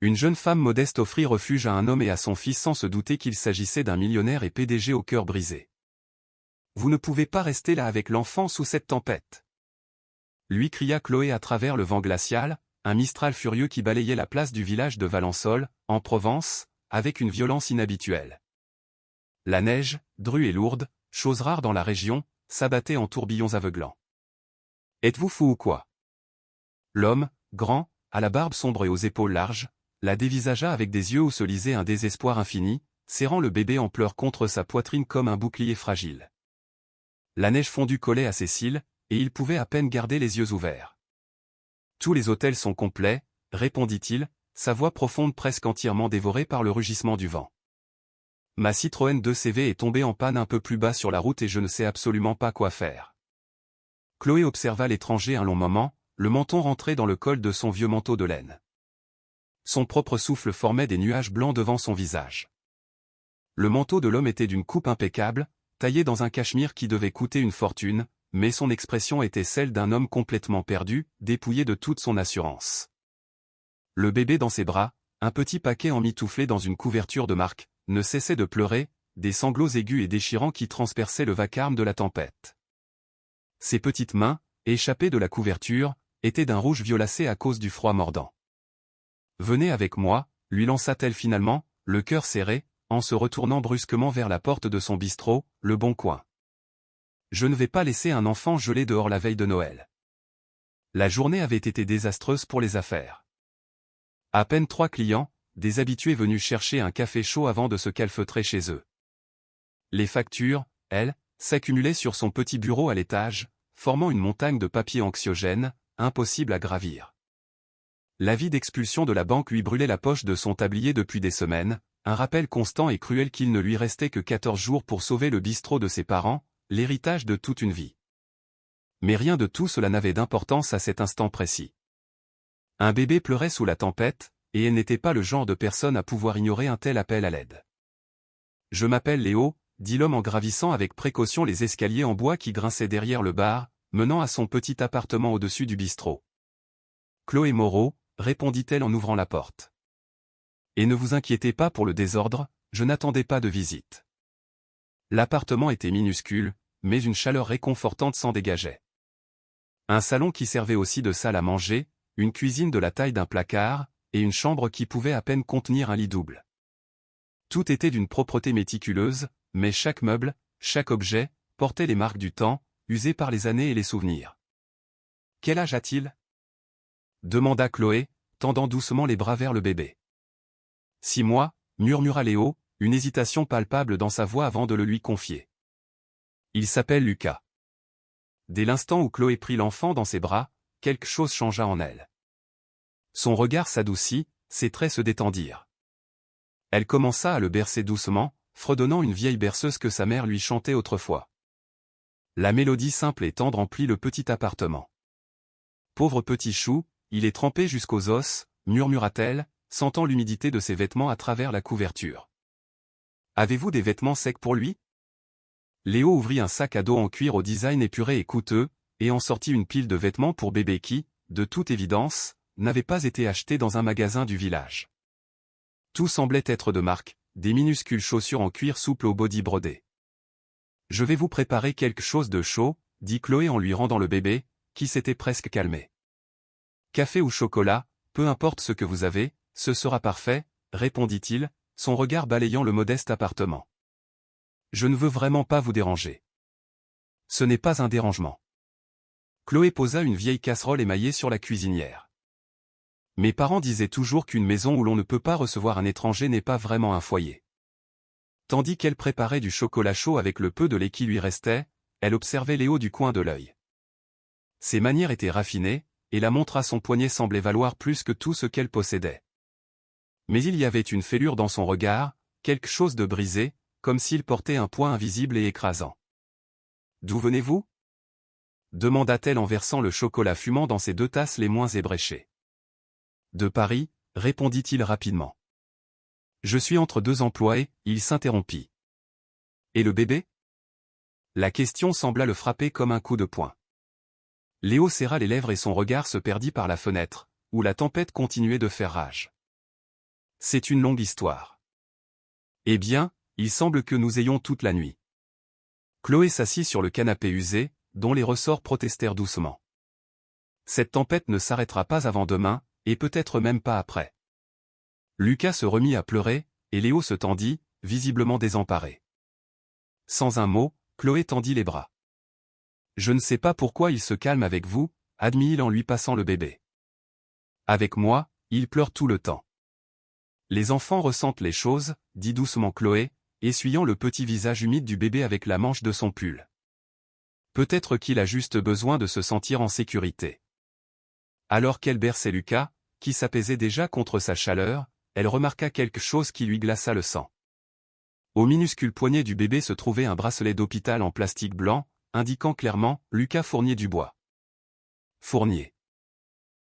Une jeune femme modeste offrit refuge à un homme et à son fils sans se douter qu'il s'agissait d'un millionnaire et PDG au cœur brisé. Vous ne pouvez pas rester là avec l'enfant sous cette tempête, lui cria Chloé à travers le vent glacial, un mistral furieux qui balayait la place du village de Valençol, en Provence, avec une violence inhabituelle. La neige, drue et lourde, chose rare dans la région, s'abattait en tourbillons aveuglants. Êtes-vous fou ou quoi? L'homme, grand, à la barbe sombre et aux épaules larges, la dévisagea avec des yeux où se lisait un désespoir infini, serrant le bébé en pleurs contre sa poitrine comme un bouclier fragile. La neige fondue collait à ses cils, et il pouvait à peine garder les yeux ouverts. Tous les hôtels sont complets, répondit-il, sa voix profonde presque entièrement dévorée par le rugissement du vent. Ma Citroën 2CV est tombée en panne un peu plus bas sur la route et je ne sais absolument pas quoi faire. Chloé observa l'étranger un long moment, le menton rentré dans le col de son vieux manteau de laine. Son propre souffle formait des nuages blancs devant son visage. Le manteau de l'homme était d'une coupe impeccable, taillé dans un cachemire qui devait coûter une fortune, mais son expression était celle d'un homme complètement perdu, dépouillé de toute son assurance. Le bébé dans ses bras, un petit paquet emmitouflé dans une couverture de marque, ne cessait de pleurer, des sanglots aigus et déchirants qui transperçaient le vacarme de la tempête. Ses petites mains, échappées de la couverture, étaient d'un rouge violacé à cause du froid mordant. « Venez avec moi », lui lança-t-elle finalement, le cœur serré, en se retournant brusquement vers la porte de son bistrot, Le Bon Coin. Je ne vais pas laisser un enfant gelé dehors la veille de Noël. La journée avait été désastreuse pour les affaires. À peine 3 clients, des habitués venus chercher un café chaud avant de se calfeutrer chez eux. Les factures, elles, s'accumulaient sur son petit bureau à l'étage, formant une montagne de papier anxiogène, impossible à gravir. L'avis d'expulsion de la banque lui brûlait la poche de son tablier depuis des semaines, un rappel constant et cruel qu'il ne lui restait que 14 jours pour sauver le bistrot de ses parents, l'héritage de toute une vie. Mais rien de tout cela n'avait d'importance à cet instant précis. Un bébé pleurait sous la tempête, et elle n'était pas le genre de personne à pouvoir ignorer un tel appel à l'aide. « Je m'appelle Léo », dit l'homme en gravissant avec précaution les escaliers en bois qui grinçaient derrière le bar, menant à son petit appartement au-dessus du bistrot. « Chloé Moreau », répondit-elle en ouvrant la porte. « Et ne vous inquiétez pas pour le désordre, je n'attendais pas de visite. » L'appartement était minuscule, mais une chaleur réconfortante s'en dégageait. Un salon qui servait aussi de salle à manger, une cuisine de la taille d'un placard, et une chambre qui pouvait à peine contenir un lit double. Tout était d'une propreté méticuleuse, mais chaque meuble, chaque objet, portait les marques du temps, usé par les années et les souvenirs. « Quel âge a-t-il » demanda Chloé, tendant doucement les bras vers le bébé. « 6 mois, murmura Léo, une hésitation palpable dans sa voix avant de le lui confier. Il s'appelle Lucas. Dès l'instant où Chloé prit l'enfant dans ses bras, quelque chose changea en elle. Son regard s'adoucit, ses traits se détendirent. Elle commença à le bercer doucement, fredonnant une vieille berceuse que sa mère lui chantait autrefois. La mélodie simple et tendre emplit le petit appartement. « Pauvre petit chou, il est trempé jusqu'aux os », murmura-t-elle, sentant l'humidité de ses vêtements à travers la couverture. « Avez-vous des vêtements secs pour lui ?» Léo ouvrit un sac à dos en cuir au design épuré et coûteux, et en sortit une pile de vêtements pour bébé qui, de toute évidence, n'avait pas été acheté dans un magasin du village. Tout semblait être de marque, des minuscules chaussures en cuir souple au body brodé. « Je vais vous préparer quelque chose de chaud, » dit Chloé en lui rendant le bébé, qui s'était presque calmé. « Café ou chocolat, peu importe ce que vous avez, ce sera parfait, » répondit-il, son regard balayant le modeste appartement. « Je ne veux vraiment pas vous déranger. » « Ce n'est pas un dérangement. » Chloé posa une vieille casserole émaillée sur la cuisinière. « Mes parents disaient toujours qu'une maison où l'on ne peut pas recevoir un étranger n'est pas vraiment un foyer. » Tandis qu'elle préparait du chocolat chaud avec le peu de lait qui lui restait, elle observait Léo du coin de l'œil. Ses manières étaient raffinées, et la montre à son poignet semblait valoir plus que tout ce qu'elle possédait. Mais il y avait une fêlure dans son regard, quelque chose de brisé, comme s'il portait un poids invisible et écrasant. « D'où venez-vous » demanda-t-elle en versant le chocolat fumant dans ses 2 tasses les moins ébréchées. « De Paris » répondit-il rapidement. « Je suis entre 2 emplois et, » il s'interrompit. « Et le bébé » La question sembla le frapper comme un coup de poing. Léo serra les lèvres et son regard se perdit par la fenêtre, où la tempête continuait de faire rage. C'est une longue histoire. Eh bien, il semble que nous ayons toute la nuit. Chloé s'assit sur le canapé usé, dont les ressorts protestèrent doucement. Cette tempête ne s'arrêtera pas avant demain, et peut-être même pas après. Lucas se remit à pleurer, et Léo se tendit, visiblement désemparé. Sans un mot, Chloé tendit les bras. Je ne sais pas pourquoi il se calme avec vous, admit-il en lui passant le bébé. Avec moi, il pleure tout le temps. Les enfants ressentent les choses, dit doucement Chloé, essuyant le petit visage humide du bébé avec la manche de son pull. Peut-être qu'il a juste besoin de se sentir en sécurité. Alors qu'elle berçait Lucas, qui s'apaisait déjà contre sa chaleur, elle remarqua quelque chose qui lui glaça le sang. Au minuscule poignet du bébé se trouvait un bracelet d'hôpital en plastique blanc, indiquant clairement « Lucas Fournier-Dubois ». Fournier.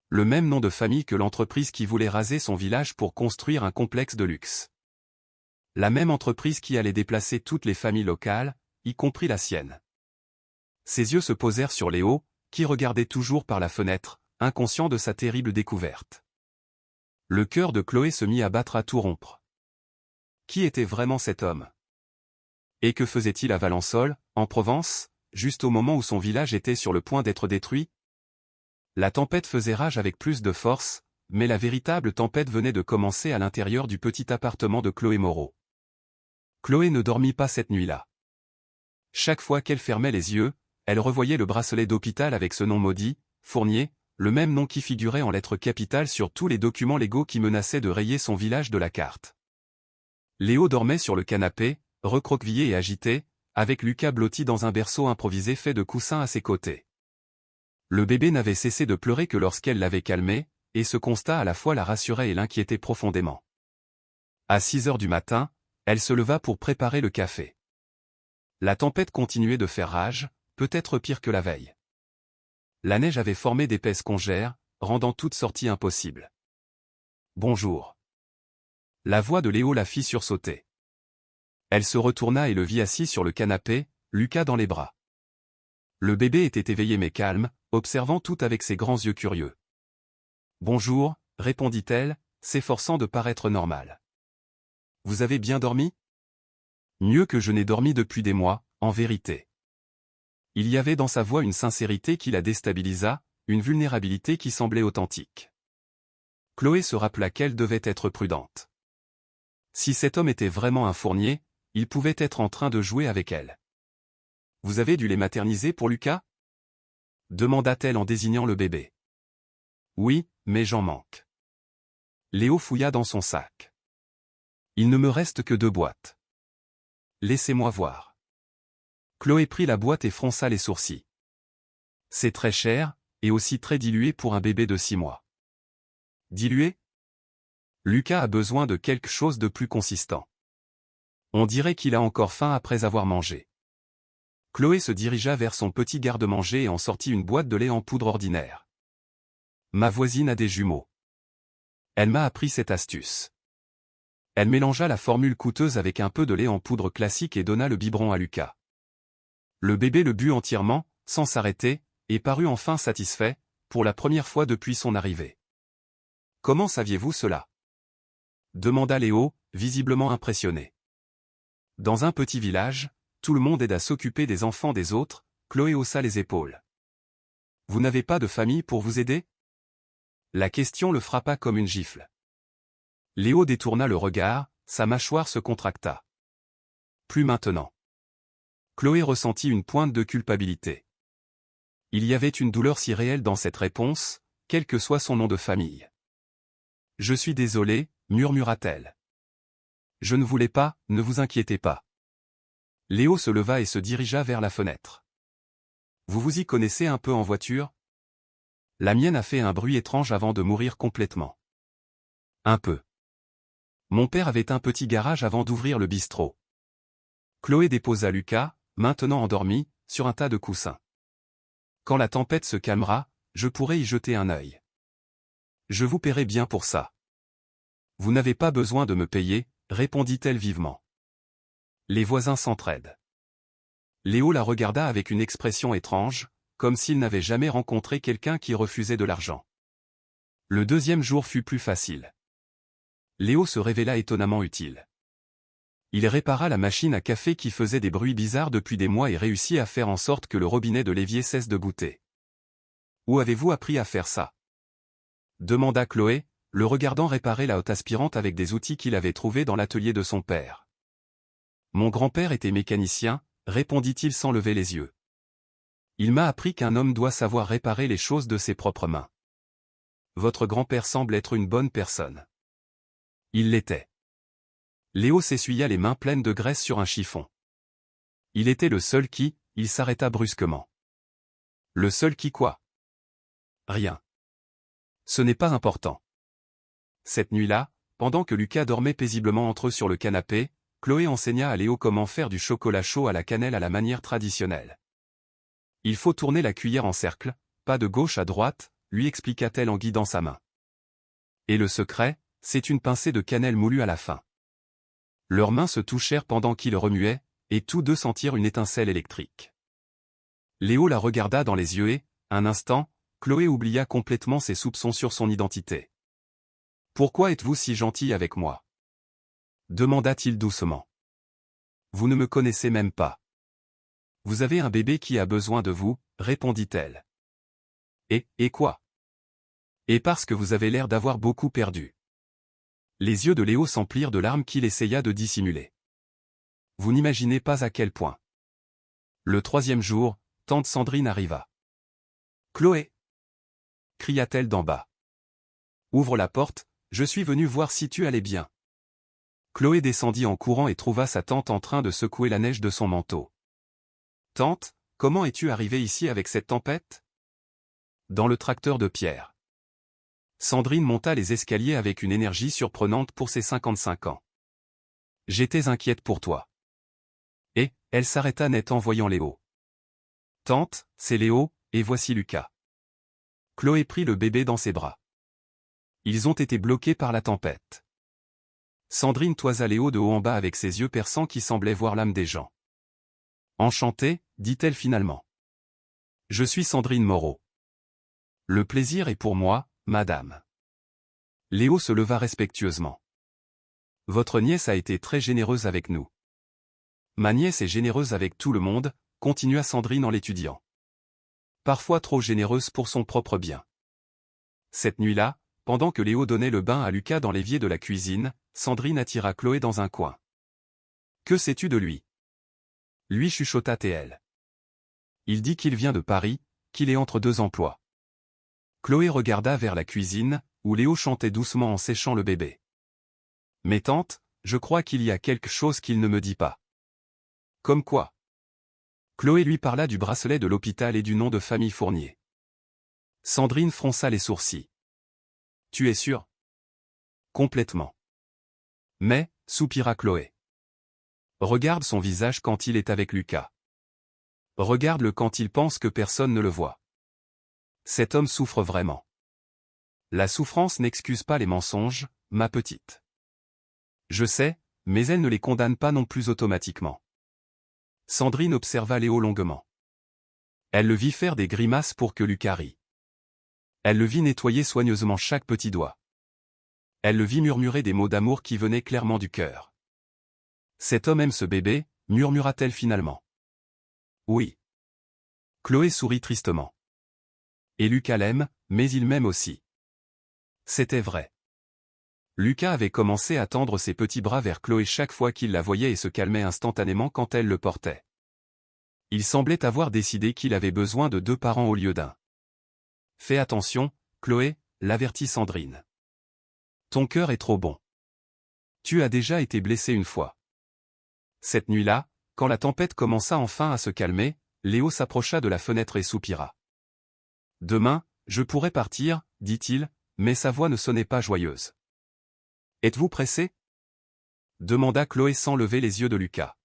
Le même nom de famille que l'entreprise qui voulait raser son village pour construire un complexe de luxe. La même entreprise qui allait déplacer toutes les familles locales, y compris la sienne. Ses yeux se posèrent sur Léo, qui regardait toujours par la fenêtre, inconscient de sa terrible découverte. Le cœur de Chloé se mit à battre à tout rompre. Qui était vraiment cet homme? Et que faisait-il à Valençol, en Provence, juste au moment où son village était sur le point d'être détruit? La tempête faisait rage avec plus de force, mais la véritable tempête venait de commencer à l'intérieur du petit appartement de Chloé Moreau. Chloé ne dormit pas cette nuit-là. Chaque fois qu'elle fermait les yeux, elle revoyait le bracelet d'hôpital avec ce nom maudit, Fournier, le même nom qui figurait en lettres capitales sur tous les documents légaux qui menaçaient de rayer son village de la carte. Léo dormait sur le canapé, recroquevillé et agité, avec Lucas blotti dans un berceau improvisé fait de coussins à ses côtés. Le bébé n'avait cessé de pleurer que lorsqu'elle l'avait calmé, et ce constat à la fois la rassurait et l'inquiétait profondément. À 6 heures du matin, elle se leva pour préparer le café. La tempête continuait de faire rage, peut-être pire que la veille. La neige avait formé d'épaisses congères, rendant toute sortie impossible. « Bonjour. » La voix de Léo la fit sursauter. Elle se retourna et le vit assis sur le canapé, Lucas dans les bras. Le bébé était éveillé mais calme, observant tout avec ses grands yeux curieux. « Bonjour, » répondit-elle, s'efforçant de paraître normale. « Vous avez bien dormi ? » Mieux que je n'ai dormi depuis des mois, en vérité. Il y avait dans sa voix une sincérité qui la déstabilisa, une vulnérabilité qui semblait authentique. Chloé se rappela qu'elle devait être prudente. Si cet homme était vraiment un Fournier, il pouvait être en train de jouer avec elle. « Vous avez du lait maternisé pour Lucas ? » demanda-t-elle en désignant le bébé. « Oui, mais j'en manque. » Léo fouilla dans son sac. « Il ne me reste que 2 boîtes. » « Laissez-moi voir. » Chloé prit la boîte et fronça les sourcils. « C'est très cher, et aussi très dilué pour un bébé de 6 mois. » « Dilué ? Lucas a besoin de quelque chose de plus consistant. On dirait qu'il a encore faim après avoir mangé. » Chloé se dirigea vers son petit garde-manger et en sortit une boîte de lait en poudre ordinaire. « Ma voisine a des jumeaux. Elle m'a appris cette astuce. » Elle mélangea la formule coûteuse avec un peu de lait en poudre classique et donna le biberon à Lucas. Le bébé le but entièrement, sans s'arrêter, et parut enfin satisfait, pour la première fois depuis son arrivée. « Comment saviez-vous cela ? » demanda Léo, visiblement impressionné. Dans un petit village, tout le monde aide à s'occuper des enfants des autres, Chloé haussa les épaules. « Vous n'avez pas de famille pour vous aider ? » La question le frappa comme une gifle. Léo détourna le regard, sa mâchoire se contracta. « Plus maintenant. » Chloé ressentit une pointe de culpabilité. Il y avait une douleur si réelle dans cette réponse, quel que soit son nom de famille. « Je suis désolée, » murmura-t-elle. « Je ne voulais pas, ne vous inquiétez pas. » Léo se leva et se dirigea vers la fenêtre. « Vous vous y connaissez un peu en voiture ? » La mienne a fait un bruit étrange avant de mourir complètement. « Un peu. Mon père avait un petit garage avant d'ouvrir le bistrot. » Chloé déposa Lucas, maintenant endormi, sur un tas de coussins. « Quand la tempête se calmera, je pourrai y jeter un œil. Je vous paierai bien pour ça. »« Vous n'avez pas besoin de me payer, » répondit-elle vivement. « Les voisins s'entraident. » Léo la regarda avec une expression étrange, comme s'il n'avait jamais rencontré quelqu'un qui refusait de l'argent. Le 2e jour fut plus facile. Léo se révéla étonnamment utile. Il répara la machine à café qui faisait des bruits bizarres depuis des mois et réussit à faire en sorte que le robinet de l'évier cesse de goutter. « Où avez-vous appris à faire ça ?» demanda Chloé, le regardant réparer la hotte aspirante avec des outils qu'il avait trouvés dans l'atelier de son père. « Mon grand-père était mécanicien, répondit-il sans lever les yeux. Il m'a appris qu'un homme doit savoir réparer les choses de ses propres mains. Votre grand-père semble être une bonne personne. Il l'était. Léo s'essuya les mains pleines de graisse sur un chiffon. Il était le seul qui, il s'arrêta brusquement. Le seul qui quoi? Rien. Ce n'est pas important. Cette nuit-là, pendant que Lucas dormait paisiblement entre eux sur le canapé, Chloé enseigna à Léo comment faire du chocolat chaud à la cannelle à la manière traditionnelle. Il faut tourner la cuillère en cercle, pas de gauche à droite, lui expliqua-t-elle en guidant sa main. Et le secret, c'est une pincée de cannelle moulue à la fin. Leurs mains se touchèrent pendant qu'ils remuaient, et tous deux sentirent une étincelle électrique. Léo la regarda dans les yeux et, un instant, Chloé oublia complètement ses soupçons sur son identité. « Pourquoi êtes-vous si gentil avec moi ?» demanda-t-il doucement. « Vous ne me connaissez même pas. »« Vous avez un bébé qui a besoin de vous, » répondit-elle. « Et quoi ?»« Et parce que vous avez l'air d'avoir beaucoup perdu. » Les yeux de Léo s'emplirent de larmes qu'il essaya de dissimuler. Vous n'imaginez pas à quel point. Le 3e jour, tante Sandrine arriva. « Chloé !» cria-t-elle d'en bas. « Ouvre la porte, je suis venue voir si tu allais bien. » Chloé descendit en courant et trouva sa tante en train de secouer la neige de son manteau. « Tante, comment es-tu arrivée ici avec cette tempête ?» Dans le tracteur de Pierre. Sandrine monta les escaliers avec une énergie surprenante pour ses 55 ans. « J'étais inquiète pour toi. » Et, elle s'arrêta net en voyant Léo. « Tante, c'est Léo, et voici Lucas. » Chloé prit le bébé dans ses bras. Ils ont été bloqués par la tempête. Sandrine toisa Léo de haut en bas avec ses yeux perçants qui semblaient voir l'âme des gens. « Enchantée, dit-elle finalement. Je suis Sandrine Moreau. Le plaisir est pour moi, madame. » Léo se leva respectueusement. « Votre nièce a été très généreuse avec nous. »« Ma nièce est généreuse avec tout le monde, » continua Sandrine en l'étudiant. « Parfois trop généreuse pour son propre bien. » Cette nuit-là, pendant que Léo donnait le bain à Lucas dans l'évier de la cuisine, Sandrine attira Chloé dans un coin. « Que sais-tu de lui ?» Lui chuchota TL. « Il dit qu'il vient de Paris, qu'il est entre 2 emplois. » Chloé regarda vers la cuisine, où Léo chantait doucement en séchant le bébé. « Mais tante, je crois qu'il y a quelque chose qu'il ne me dit pas. » Comme quoi? Chloé lui parla du bracelet de l'hôpital et du nom de famille Fournier. Sandrine fronça les sourcils. « Tu es sûre? » Complètement. Mais, soupira Chloé. Regarde son visage quand il est avec Lucas. Regarde-le quand il pense que personne ne le voit. Cet homme souffre vraiment. La souffrance n'excuse pas les mensonges, ma petite. Je sais, mais elle ne les condamne pas non plus automatiquement. Sandrine observa Léo longuement. Elle le vit faire des grimaces pour que Lucas rit. Elle le vit nettoyer soigneusement chaque petit doigt. Elle le vit murmurer des mots d'amour qui venaient clairement du cœur. Cet homme aime ce bébé, murmura-t-elle finalement. Oui. Chloé sourit tristement. Et Lucas l'aime, mais il m'aime aussi. C'était vrai. Lucas avait commencé à tendre ses petits bras vers Chloé chaque fois qu'il la voyait et se calmait instantanément quand elle le portait. Il semblait avoir décidé qu'il avait besoin de 2 parents au lieu d'un. Fais attention, Chloé, l'avertit Sandrine. Ton cœur est trop bon. Tu as déjà été blessée une fois. Cette nuit-là, quand la tempête commença enfin à se calmer, Léo s'approcha de la fenêtre et soupira. Demain, je pourrais partir, dit-il, mais sa voix ne sonnait pas joyeuse. Êtes-vous pressé? Demanda Chloé sans lever les yeux de Lucas.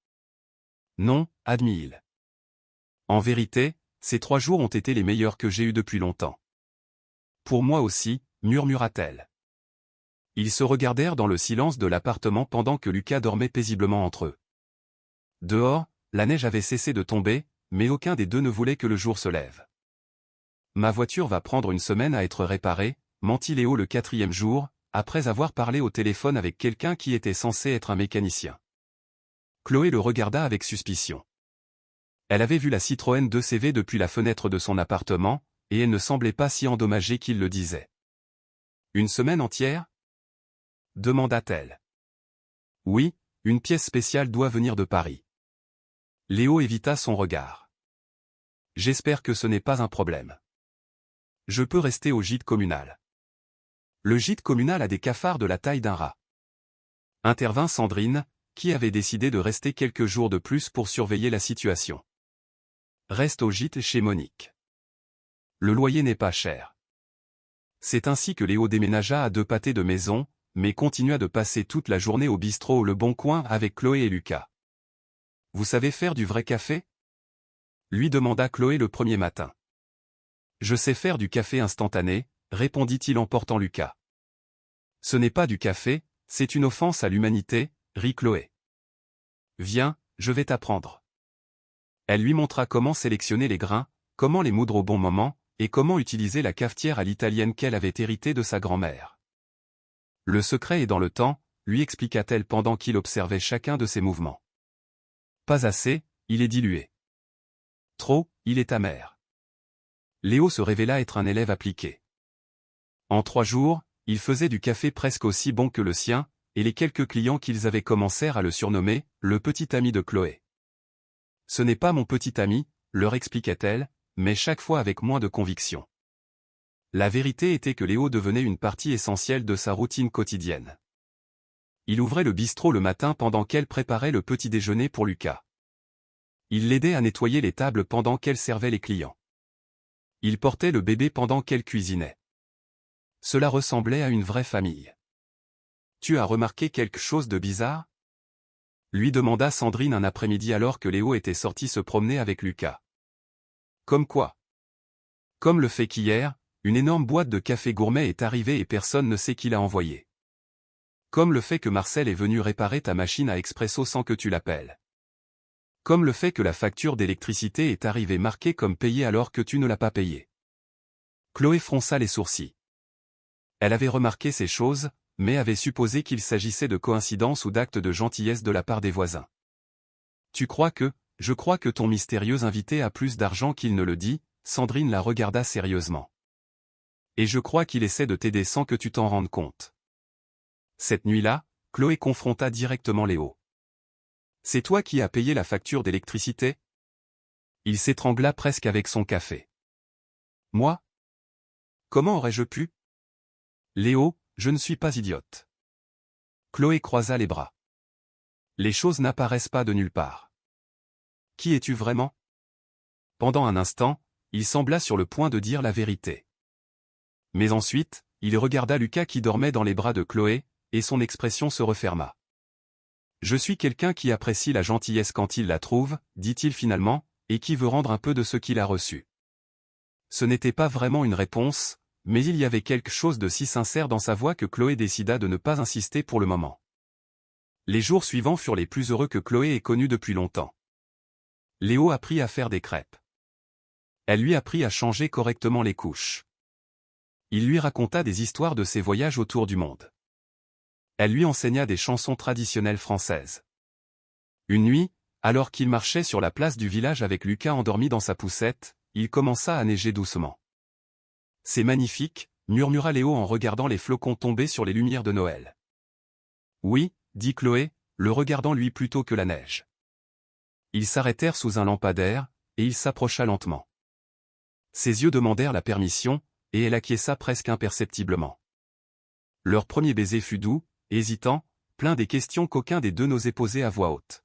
Non, admit-il. En vérité, ces 3 jours ont été les meilleurs que j'ai eus depuis longtemps. Pour moi aussi, murmura-t-elle. Ils se regardèrent dans le silence de l'appartement pendant que Lucas dormait paisiblement entre eux. Dehors, la neige avait cessé de tomber, mais aucun des deux ne voulait que le jour se lève. Ma voiture va prendre une semaine à être réparée, mentit Léo le 4e jour, après avoir parlé au téléphone avec quelqu'un qui était censé être un mécanicien. Chloé le regarda avec suspicion. Elle avait vu la Citroën 2CV depuis la fenêtre de son appartement, et elle ne semblait pas si endommagée qu'il le disait. Une semaine entière? Demanda-t-elle. Oui, une pièce spéciale doit venir de Paris. Léo évita son regard. J'espère que ce n'est pas un problème. Je peux rester au gîte communal. Le gîte communal a des cafards de la taille d'un rat. Intervint Sandrine, qui avait décidé de rester quelques jours de plus pour surveiller la situation. Reste au gîte chez Monique. Le loyer n'est pas cher. C'est ainsi que Léo déménagea à 2 pâtés de maison, mais continua de passer toute la journée au bistrot Le Bon Coin avec Chloé et Lucas. Vous savez faire du vrai café? Lui demanda Chloé le premier matin. Je sais faire du café instantané, répondit-il en portant Lucas. Ce n'est pas du café, c'est une offense à l'humanité, rit Chloé. Viens, je vais t'apprendre. Elle lui montra comment sélectionner les grains, comment les moudre au bon moment, et comment utiliser la cafetière à l'italienne qu'elle avait héritée de sa grand-mère. Le secret est dans le temps, lui expliqua-t-elle pendant qu'il observait chacun de ses mouvements. Pas assez, il est dilué. Trop, il est amer. Léo se révéla être un élève appliqué. En 3 jours, il faisait du café presque aussi bon que le sien, et les quelques clients qu'ils avaient commencèrent à le surnommer « le petit ami de Chloé ». Ce n'est pas mon petit ami, leur expliquait-elle, mais chaque fois avec moins de conviction. La vérité était que Léo devenait une partie essentielle de sa routine quotidienne. Il ouvrait le bistrot le matin pendant qu'elle préparait le petit déjeuner pour Lucas. Il l'aidait à nettoyer les tables pendant qu'elle servait les clients. Il portait le bébé pendant qu'elle cuisinait. Cela ressemblait à une vraie famille. Tu as remarqué quelque chose de bizarre? Lui demanda Sandrine un après-midi alors que Léo était sorti se promener avec Lucas. Comme quoi? Comme le fait qu'hier, une énorme boîte de café gourmet est arrivée et personne ne sait qui l'a envoyée. Comme le fait que Marcel est venu réparer ta machine à expresso sans que tu l'appelles. Comme le fait que la facture d'électricité est arrivée marquée comme payée alors que tu ne l'as pas payée. Chloé fronça les sourcils. Elle avait remarqué ces choses, mais avait supposé qu'il s'agissait de coïncidences ou d'actes de gentillesse de la part des voisins. Je crois que ton mystérieux invité a plus d'argent qu'il ne le dit, Sandrine la regarda sérieusement. Et je crois qu'il essaie de t'aider sans que tu t'en rendes compte. Cette nuit-là, Chloé confronta directement Léo. C'est toi qui as payé la facture d'électricité? Il s'étrangla presque avec son café. Moi? Comment aurais-je pu? Léo, je ne suis pas idiote. Chloé croisa les bras. Les choses n'apparaissent pas de nulle part. Qui es-tu vraiment? Pendant un instant, il sembla sur le point de dire la vérité. Mais ensuite, il regarda Lucas qui dormait dans les bras de Chloé, et son expression se referma. Je suis quelqu'un qui apprécie la gentillesse quand il la trouve, dit-il finalement, et qui veut rendre un peu de ce qu'il a reçu. Ce n'était pas vraiment une réponse, mais il y avait quelque chose de si sincère dans sa voix que Chloé décida de ne pas insister pour le moment. Les jours suivants furent les plus heureux que Chloé ait connus depuis longtemps. Léo apprit à faire des crêpes. Elle lui apprit à changer correctement les couches. Il lui raconta des histoires de ses voyages autour du monde. Elle lui enseigna des chansons traditionnelles françaises. Une nuit, alors qu'il marchait sur la place du village avec Lucas endormi dans sa poussette, il commença à neiger doucement. C'est magnifique, murmura Léo en regardant les flocons tomber sur les lumières de Noël. Oui, dit Chloé, le regardant lui plutôt que la neige. Ils s'arrêtèrent sous un lampadaire, et il s'approcha lentement. Ses yeux demandèrent la permission, et elle acquiesça presque imperceptiblement. Leur premier baiser fut doux, hésitant, plein des questions qu'aucun des deux n'osait poser à voix haute.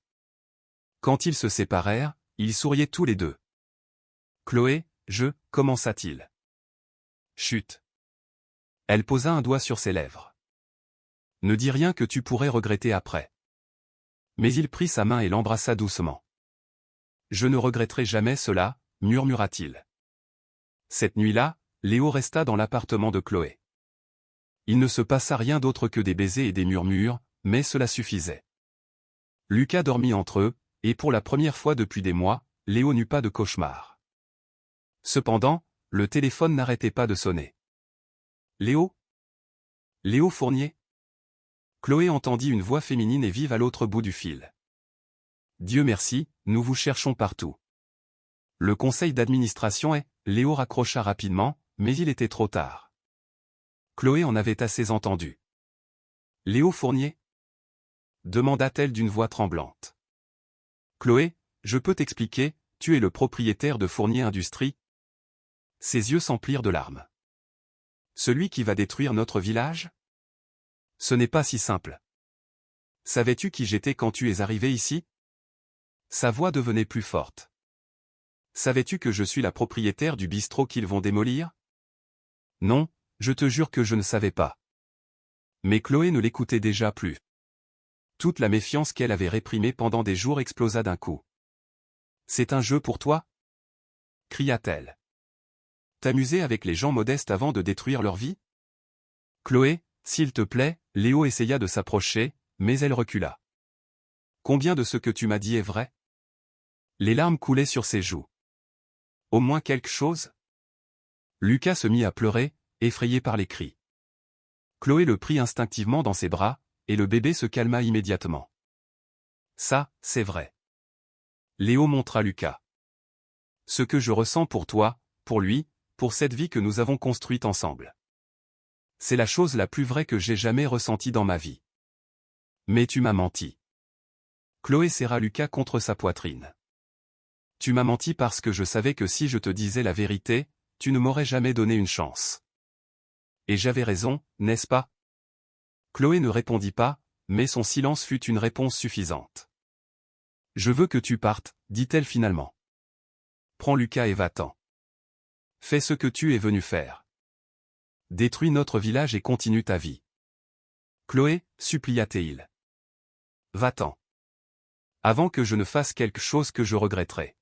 Quand ils se séparèrent, ils souriaient tous les deux. Chloé, commença-t-il. Chut. Elle posa un doigt sur ses lèvres. Ne dis rien que tu pourrais regretter après. Mais il prit sa main et l'embrassa doucement. Je ne regretterai jamais cela, murmura-t-il. Cette nuit-là, Léo resta dans l'appartement de Chloé. Il ne se passa rien d'autre que des baisers et des murmures, mais cela suffisait. Lucas dormit entre eux, et pour la première fois depuis des mois, Léo n'eut pas de cauchemar. Cependant, le téléphone n'arrêtait pas de sonner. Léo? Léo Fournier? Chloé entendit une voix féminine et vive à l'autre bout du fil. Dieu merci, nous vous cherchons partout. Le conseil d'administration est... Léo raccrocha rapidement, mais il était trop tard. Chloé en avait assez entendu. Léo Fournier? Demanda-t-elle d'une voix tremblante. Chloé, je peux t'expliquer, tu es le propriétaire de Fournier Industries? Ses yeux s'emplirent de larmes. Celui qui va détruire notre village? Ce n'est pas si simple. Savais-tu qui j'étais quand tu es arrivé ici? Sa voix devenait plus forte. Savais-tu que je suis la propriétaire du bistrot qu'ils vont démolir? Non, je te jure que je ne savais pas. Mais Chloé ne l'écoutait déjà plus. Toute la méfiance qu'elle avait réprimée pendant des jours explosa d'un coup. C'est un jeu pour toi? Cria-t-elle. T'amuser avec les gens modestes avant de détruire leur vie? Chloé, s'il te plaît, Léo essaya de s'approcher, mais elle recula. Combien de ce que tu m'as dit est vrai? Les larmes coulaient sur ses joues. Au moins quelque chose? Lucas se mit à pleurer, effrayé par les cris. Chloé le prit instinctivement dans ses bras, et le bébé se calma immédiatement. Ça, c'est vrai. Léo montra Lucas. Ce que je ressens pour toi, pour lui, pour cette vie que nous avons construite ensemble. C'est la chose la plus vraie que j'ai jamais ressentie dans ma vie. Mais tu m'as menti. Chloé serra Lucas contre sa poitrine. Tu m'as menti parce que je savais que si je te disais la vérité, tu ne m'aurais jamais donné une chance. Et j'avais raison, n'est-ce pas? Chloé ne répondit pas, mais son silence fut une réponse suffisante. Je veux que tu partes, dit-elle finalement. Prends Lucas et va-t'en. Fais ce que tu es venu faire. Détruis notre village et continue ta vie. Chloé, supplia-t-il. Va-t'en. Avant que je ne fasse quelque chose que je regretterai.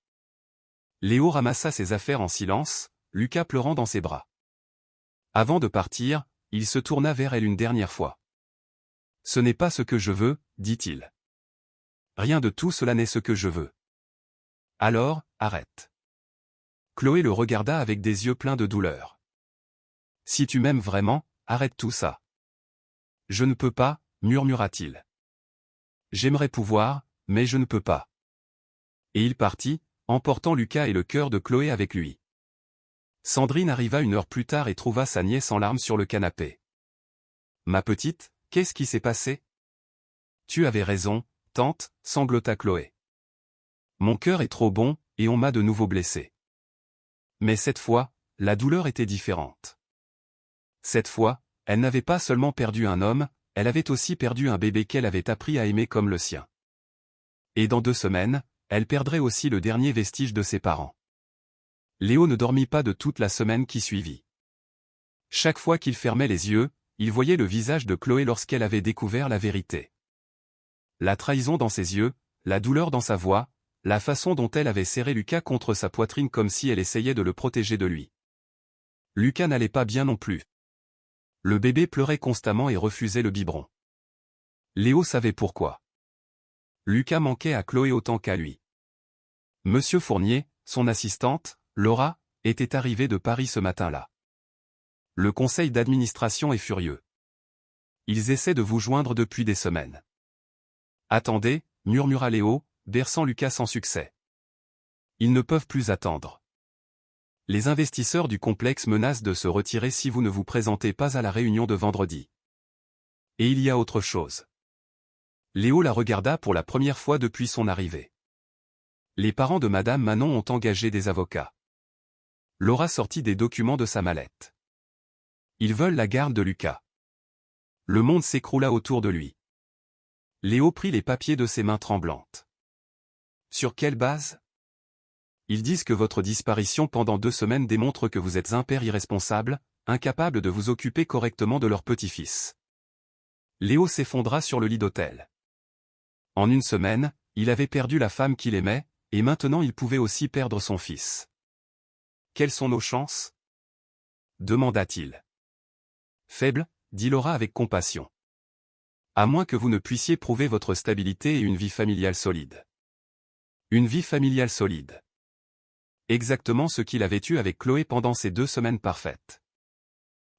Léo ramassa ses affaires en silence, Lucas pleurant dans ses bras. Avant de partir, il se tourna vers elle une dernière fois. Ce n'est pas ce que je veux, dit-il. Rien de tout cela n'est ce que je veux. Alors, arrête. Chloé le regarda avec des yeux pleins de douleur. Si tu m'aimes vraiment, arrête tout ça. Je ne peux pas, murmura-t-il. J'aimerais pouvoir, mais je ne peux pas. Et il partit, emportant Lucas et le cœur de Chloé avec lui. Sandrine arriva une heure plus tard et trouva sa nièce en larmes sur le canapé. Ma petite, qu'est-ce qui s'est passé? Tu avais raison, tante, sanglota Chloé. Mon cœur est trop bon, et on m'a de nouveau blessé. Mais cette fois, la douleur était différente. Cette fois, elle n'avait pas seulement perdu un homme, elle avait aussi perdu un bébé qu'elle avait appris à aimer comme le sien. Et dans 2 semaines, elle perdrait aussi le dernier vestige de ses parents. Léo ne dormit pas de toute la semaine qui suivit. Chaque fois qu'il fermait les yeux, il voyait le visage de Chloé lorsqu'elle avait découvert la vérité. La trahison dans ses yeux, la douleur dans sa voix, la façon dont elle avait serré Lucas contre sa poitrine comme si elle essayait de le protéger de lui. Lucas n'allait pas bien non plus. Le bébé pleurait constamment et refusait le biberon. Léo savait pourquoi. Lucas manquait à Chloé autant qu'à lui. Monsieur Fournier, son assistante, Laura, était arrivée de Paris ce matin-là. Le conseil d'administration est furieux. Ils essaient de vous joindre depuis des semaines. Attendez, murmura Léo, berçant Lucas sans succès. Ils ne peuvent plus attendre. Les investisseurs du complexe menacent de se retirer si vous ne vous présentez pas à la réunion de vendredi. Et il y a autre chose. Léo la regarda pour la première fois depuis son arrivée. Les parents de Madame Manon ont engagé des avocats. Laura sortit des documents de sa mallette. Ils veulent la garde de Lucas. Le monde s'écroula autour de lui. Léo prit les papiers de ses mains tremblantes. Sur quelle base? Ils disent que votre disparition pendant 2 semaines démontre que vous êtes un père irresponsable, incapable de vous occuper correctement de leur petit-fils. Léo s'effondra sur le lit d'hôtel. En 1 semaine, il avait perdu la femme qu'il aimait, et maintenant il pouvait aussi perdre son fils. Quelles sont nos chances? Demanda-t-il. Faible, dit Laura avec compassion. À moins que vous ne puissiez prouver votre stabilité et une vie familiale solide. Une vie familiale solide. Exactement ce qu'il avait eu avec Chloé pendant ces 2 semaines parfaites.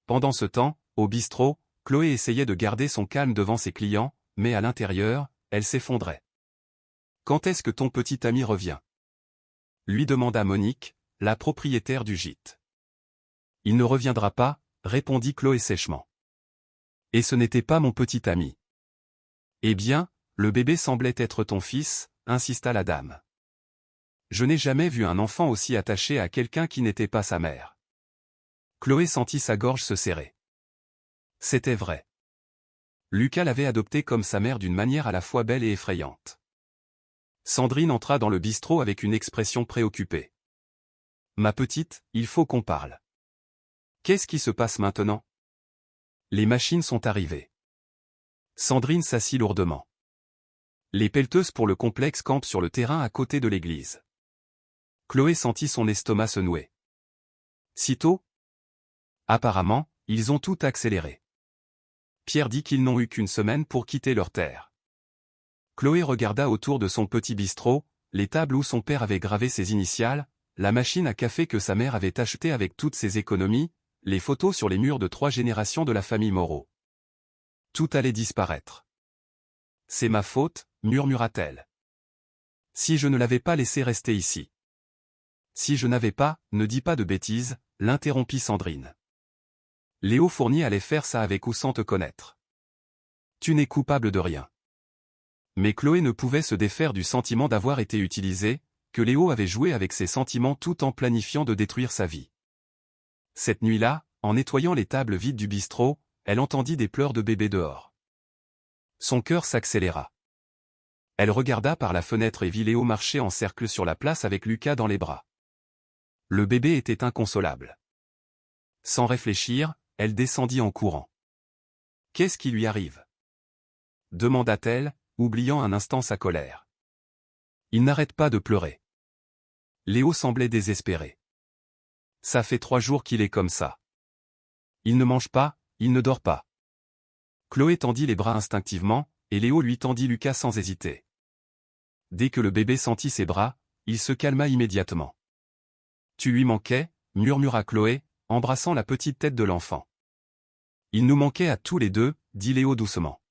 Pendant ce temps, au bistrot, Chloé essayait de garder son calme devant ses clients, mais à l'intérieur, elle s'effondrait. « Quand est-ce que ton petit ami revient ?» lui demanda Monique, la propriétaire du gîte. « Il ne reviendra pas, » répondit Chloé sèchement. « Et ce n'était pas mon petit ami. »« Eh bien, le bébé semblait être ton fils, » insista la dame. « Je n'ai jamais vu un enfant aussi attaché à quelqu'un qui n'était pas sa mère. » Chloé sentit sa gorge se serrer. C'était vrai. Lucas l'avait adopté comme sa mère d'une manière à la fois belle et effrayante. Sandrine entra dans le bistrot avec une expression préoccupée. « Ma petite, il faut qu'on parle. Qu'est-ce qui se passe maintenant ? » Les machines sont arrivées. Sandrine s'assit lourdement. Les pelleteuses pour le complexe campent sur le terrain à côté de l'église. Chloé sentit son estomac se nouer. Sitôt ? Apparemment, ils ont tout accéléré. Pierre dit qu'ils n'ont eu qu'une semaine pour quitter leur terre. Chloé regarda autour de son petit bistrot, les tables où son père avait gravé ses initiales, la machine à café que sa mère avait achetée avec toutes ses économies, les photos sur les murs de 3 générations de la famille Moreau. Tout allait disparaître. « C'est ma faute, » murmura-t-elle. « Si je ne l'avais pas laissé rester ici. »« Si je n'avais pas, ne dis pas de bêtises, » l'interrompit Sandrine. « Léo Fournier allait faire ça avec ou sans te connaître. Tu n'es coupable de rien. » Mais Chloé ne pouvait se défaire du sentiment d'avoir été utilisée, que Léo avait joué avec ses sentiments tout en planifiant de détruire sa vie. Cette nuit-là, en nettoyant les tables vides du bistrot, elle entendit des pleurs de bébé dehors. Son cœur s'accéléra. Elle regarda par la fenêtre et vit Léo marcher en cercle sur la place avec Lucas dans les bras. Le bébé était inconsolable. Sans réfléchir, elle descendit en courant. « Qu'est-ce qui lui arrive ?» demanda-t-elle, oubliant un instant sa colère. « Il n'arrête pas de pleurer. » Léo semblait désespéré. « Ça fait 3 jours qu'il est comme ça. Il ne mange pas, il ne dort pas. » Chloé tendit les bras instinctivement, et Léo lui tendit Lucas sans hésiter. Dès que le bébé sentit ses bras, il se calma immédiatement. « Tu lui manquais » murmura Chloé, embrassant la petite tête de l'enfant. « Il nous manquait à tous les deux » dit Léo doucement.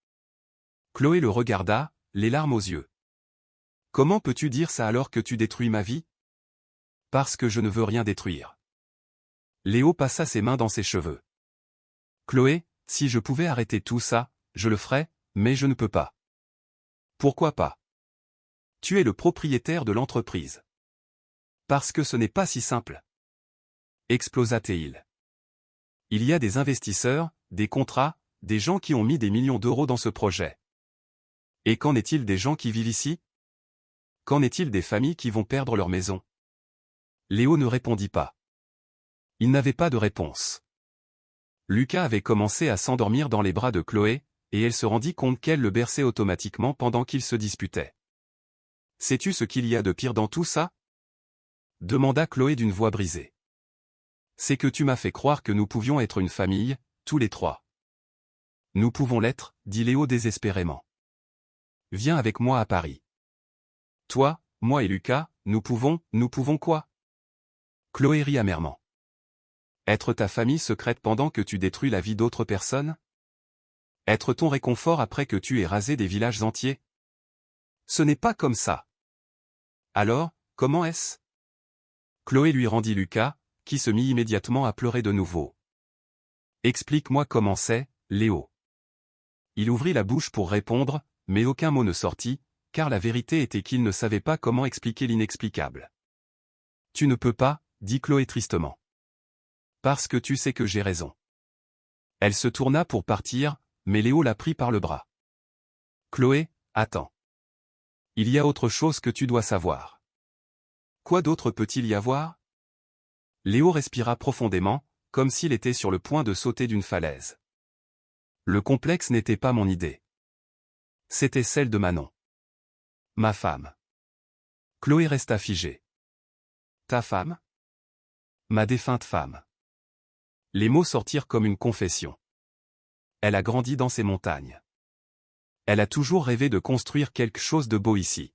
Chloé le regarda, les larmes aux yeux. « Comment peux-tu dire ça alors que tu détruis ma vie ?»« Parce que je ne veux rien détruire. » Léo passa ses mains dans ses cheveux. « Chloé, si je pouvais arrêter tout ça, je le ferais, mais je ne peux pas. »« Pourquoi pas ? Tu es le propriétaire de l'entreprise. »« Parce que ce n'est pas si simple. » explosa-t-il. « Il y a des investisseurs, des contrats, des gens qui ont mis des millions d'euros dans ce projet. Et qu'en est-il des gens qui vivent ici ? Qu'en est-il des familles qui vont perdre leur maison ?» Léo ne répondit pas. Il n'avait pas de réponse. Lucas avait commencé à s'endormir dans les bras de Chloé, et elle se rendit compte qu'elle le berçait automatiquement pendant qu'ils se disputaient. « Sais-tu ce qu'il y a de pire dans tout ça ? » demanda Chloé d'une voix brisée. « C'est que tu m'as fait croire que nous pouvions être une famille, tous les 3. »« Nous pouvons l'être, » dit Léo désespérément. « Viens avec moi à Paris. »« Toi, moi et Lucas, nous pouvons quoi ?» Chloé rit amèrement. « Être ta famille secrète pendant que tu détruis la vie d'autres personnes ? Être ton réconfort après que tu aies rasé des villages entiers ? Ce n'est pas comme ça. » Alors, comment est-ce ? Chloé lui rendit Lucas, qui se mit immédiatement à pleurer de nouveau. « Explique-moi comment c'est, Léo. » Il ouvrit la bouche pour répondre, mais aucun mot ne sortit, car la vérité était qu'il ne savait pas comment expliquer l'inexplicable. « Tu ne peux pas, » dit Chloé tristement. « Parce que tu sais que j'ai raison. » Elle se tourna pour partir, mais Léo la prit par le bras. « Chloé, attends. Il y a autre chose que tu dois savoir. » « Quoi d'autre peut-il y avoir ? » Léo respira profondément, comme s'il était sur le point de sauter d'une falaise. Le complexe n'était pas mon idée. C'était celle de Manon. Ma femme. Chloé resta figée. Ta femme ? Ma défunte femme. Les mots sortirent comme une confession. Elle a grandi dans ces montagnes. Elle a toujours rêvé de construire quelque chose de beau ici.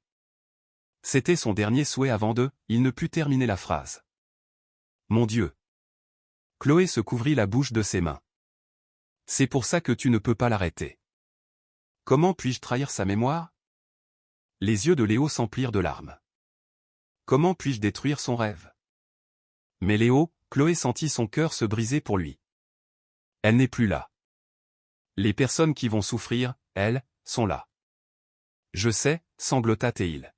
C'était son dernier souhait avant il ne put terminer la phrase. Mon Dieu. Chloé se couvrit la bouche de ses mains. C'est pour ça que tu ne peux pas l'arrêter. Comment puis-je trahir sa mémoire? Les yeux de Léo s'emplirent de larmes. Comment puis-je détruire son rêve? Mais Léo, Chloé sentit son cœur se briser pour lui. Elle n'est plus là. Les personnes qui vont souffrir, elles, sont là. Je sais, sanglota Théil.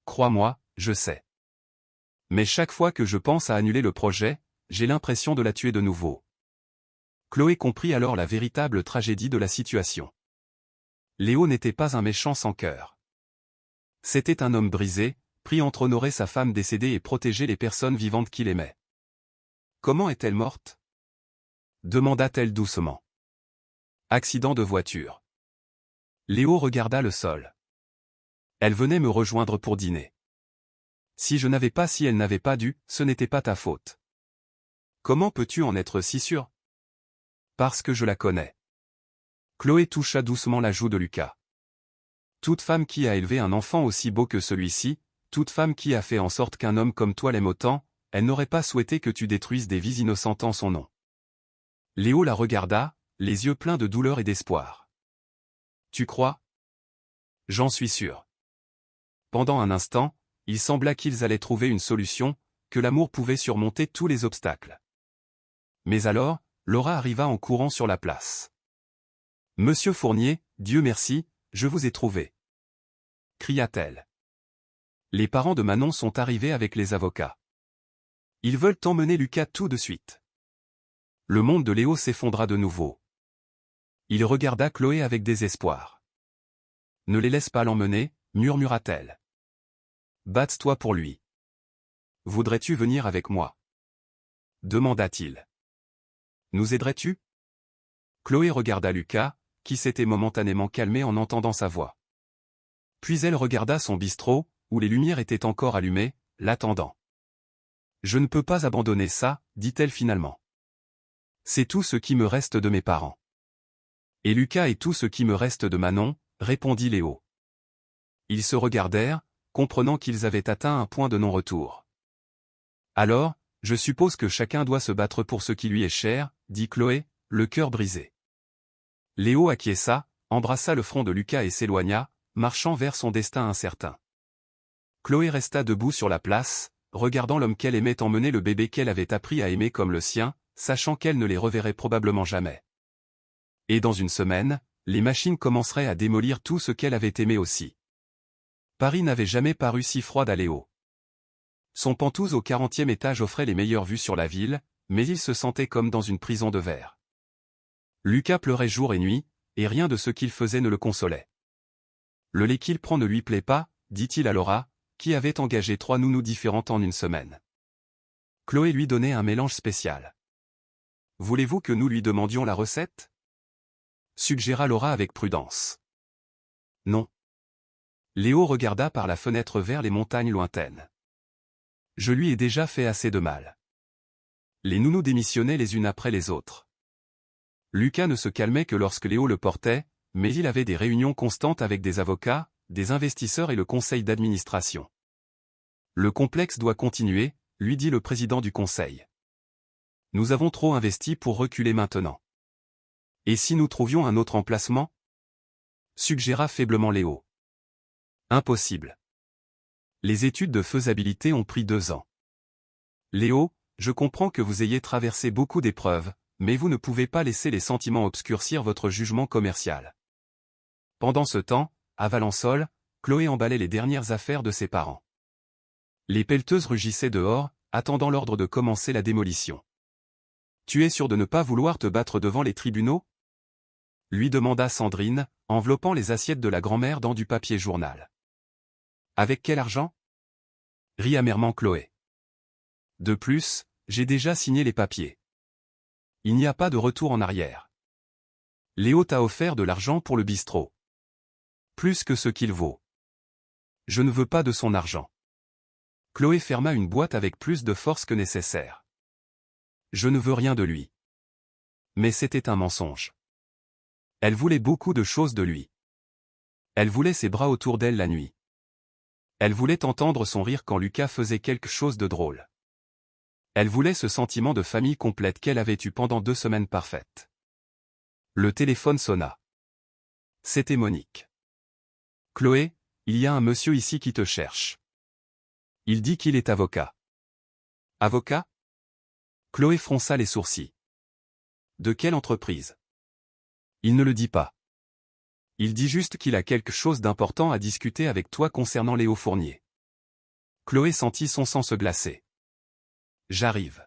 Crois-moi, je sais. Mais chaque fois que je pense à annuler le projet, j'ai l'impression de la tuer de nouveau. Chloé comprit alors la véritable tragédie de la situation. Léo n'était pas un méchant sans cœur. C'était un homme brisé, pris entre honorer sa femme décédée et protéger les personnes vivantes qu'il aimait. Comment est-elle morte? Demanda-t-elle doucement. Accident de voiture. Léo regarda le sol. Elle venait me rejoindre pour dîner. Si elle n'avait pas dû, ce n'était pas ta faute. Comment peux-tu en être si sûr? Parce que je la connais. Chloé toucha doucement la joue de Lucas. Toute femme qui a élevé un enfant aussi beau que celui-ci, toute femme qui a fait en sorte qu'un homme comme toi l'aime autant, elle n'aurait pas souhaité que tu détruises des vies innocentes en son nom. Léo la regarda, les yeux pleins de douleur et d'espoir. Tu crois? J'en suis sûr. Pendant un instant, il sembla qu'ils allaient trouver une solution, que l'amour pouvait surmonter tous les obstacles. Mais alors, Laura arriva en courant sur la place. Monsieur Fournier, Dieu merci, je vous ai trouvé. Cria-t-elle. Les parents de Manon sont arrivés avec les avocats. Ils veulent emmener Lucas tout de suite. Le monde de Léo s'effondra de nouveau. Il regarda Chloé avec désespoir. Ne les laisse pas l'emmener, murmura-t-elle. Batte-toi pour lui. Voudrais-tu venir avec moi? Demanda-t-il. Nous aiderais-tu? Chloé regarda Lucas, qui s'était momentanément calmé en entendant sa voix. Puis elle regarda son bistrot, où les lumières étaient encore allumées, l'attendant. Je ne peux pas abandonner ça, dit-elle finalement. C'est tout ce qui me reste de mes parents. Et Lucas est tout ce qui me reste de Manon, répondit Léo. Ils se regardèrent, comprenant qu'ils avaient atteint un point de non-retour. Alors, je suppose que chacun doit se battre pour ce qui lui est cher, dit Chloé, le cœur brisé. Léo acquiesça, embrassa le front de Lucas et s'éloigna, marchant vers son destin incertain. Chloé resta debout sur la place, regardant l'homme qu'elle aimait emmener le bébé qu'elle avait appris à aimer comme le sien, sachant qu'elle ne les reverrait probablement jamais. Et dans une semaine, les machines commenceraient à démolir tout ce qu'elle avait aimé aussi. Paris n'avait jamais paru si froid à Léo. Son penthouse au 40e étage offrait les meilleures vues sur la ville, mais il se sentait comme dans une prison de verre. Lucas pleurait jour et nuit, et rien de ce qu'il faisait ne le consolait. Le lait qu'il prend ne lui plaît pas, dit-il à Laura, qui avait engagé 3 nounous différentes en une semaine. Chloé lui donnait un mélange spécial. Voulez-vous que nous lui demandions la recette? Suggéra Laura avec prudence. Non. Léo regarda par la fenêtre vers les montagnes lointaines. Je lui ai déjà fait assez de mal. Les nounous démissionnaient les unes après les autres. Lucas ne se calmait que lorsque Léo le portait, mais il avait des réunions constantes avec des avocats, des investisseurs et le conseil d'administration. Le complexe doit continuer, lui dit le président du conseil. Nous avons trop investi pour reculer maintenant. Et si nous trouvions un autre emplacement? Suggéra faiblement Léo. Impossible. Les études de faisabilité ont pris 2 ans. Léo, je comprends que vous ayez traversé beaucoup d'épreuves, mais vous ne pouvez pas laisser les sentiments obscurcir votre jugement commercial. Pendant ce temps, à Valençol, Chloé emballait les dernières affaires de ses parents. Les pelleteuses rugissaient dehors, attendant l'ordre de commencer la démolition. Tu es sûr de ne pas vouloir te battre devant les tribunaux? Lui demanda Sandrine, enveloppant les assiettes de la grand-mère dans du papier journal. Avec quel argent? Rit amèrement Chloé. De plus, j'ai déjà signé les papiers. Il n'y a pas de retour en arrière. Léo t'a offert de l'argent pour le bistrot. Plus que ce qu'il vaut. Je ne veux pas de son argent. Chloé ferma une boîte avec plus de force que nécessaire. Je ne veux rien de lui. Mais c'était un mensonge. Elle voulait beaucoup de choses de lui. Elle voulait ses bras autour d'elle la nuit. Elle voulait entendre son rire quand Lucas faisait quelque chose de drôle. Elle voulait ce sentiment de famille complète qu'elle avait eu pendant 2 semaines parfaites. Le téléphone sonna. C'était Monique. Chloé, il y a un monsieur ici qui te cherche. Il dit qu'il est avocat. Avocat? Chloé fronça les sourcils. De quelle entreprise? Il ne le dit pas. Il dit juste qu'il a quelque chose d'important à discuter avec toi concernant Léo Fournier. Chloé sentit son sang se glacer. J'arrive.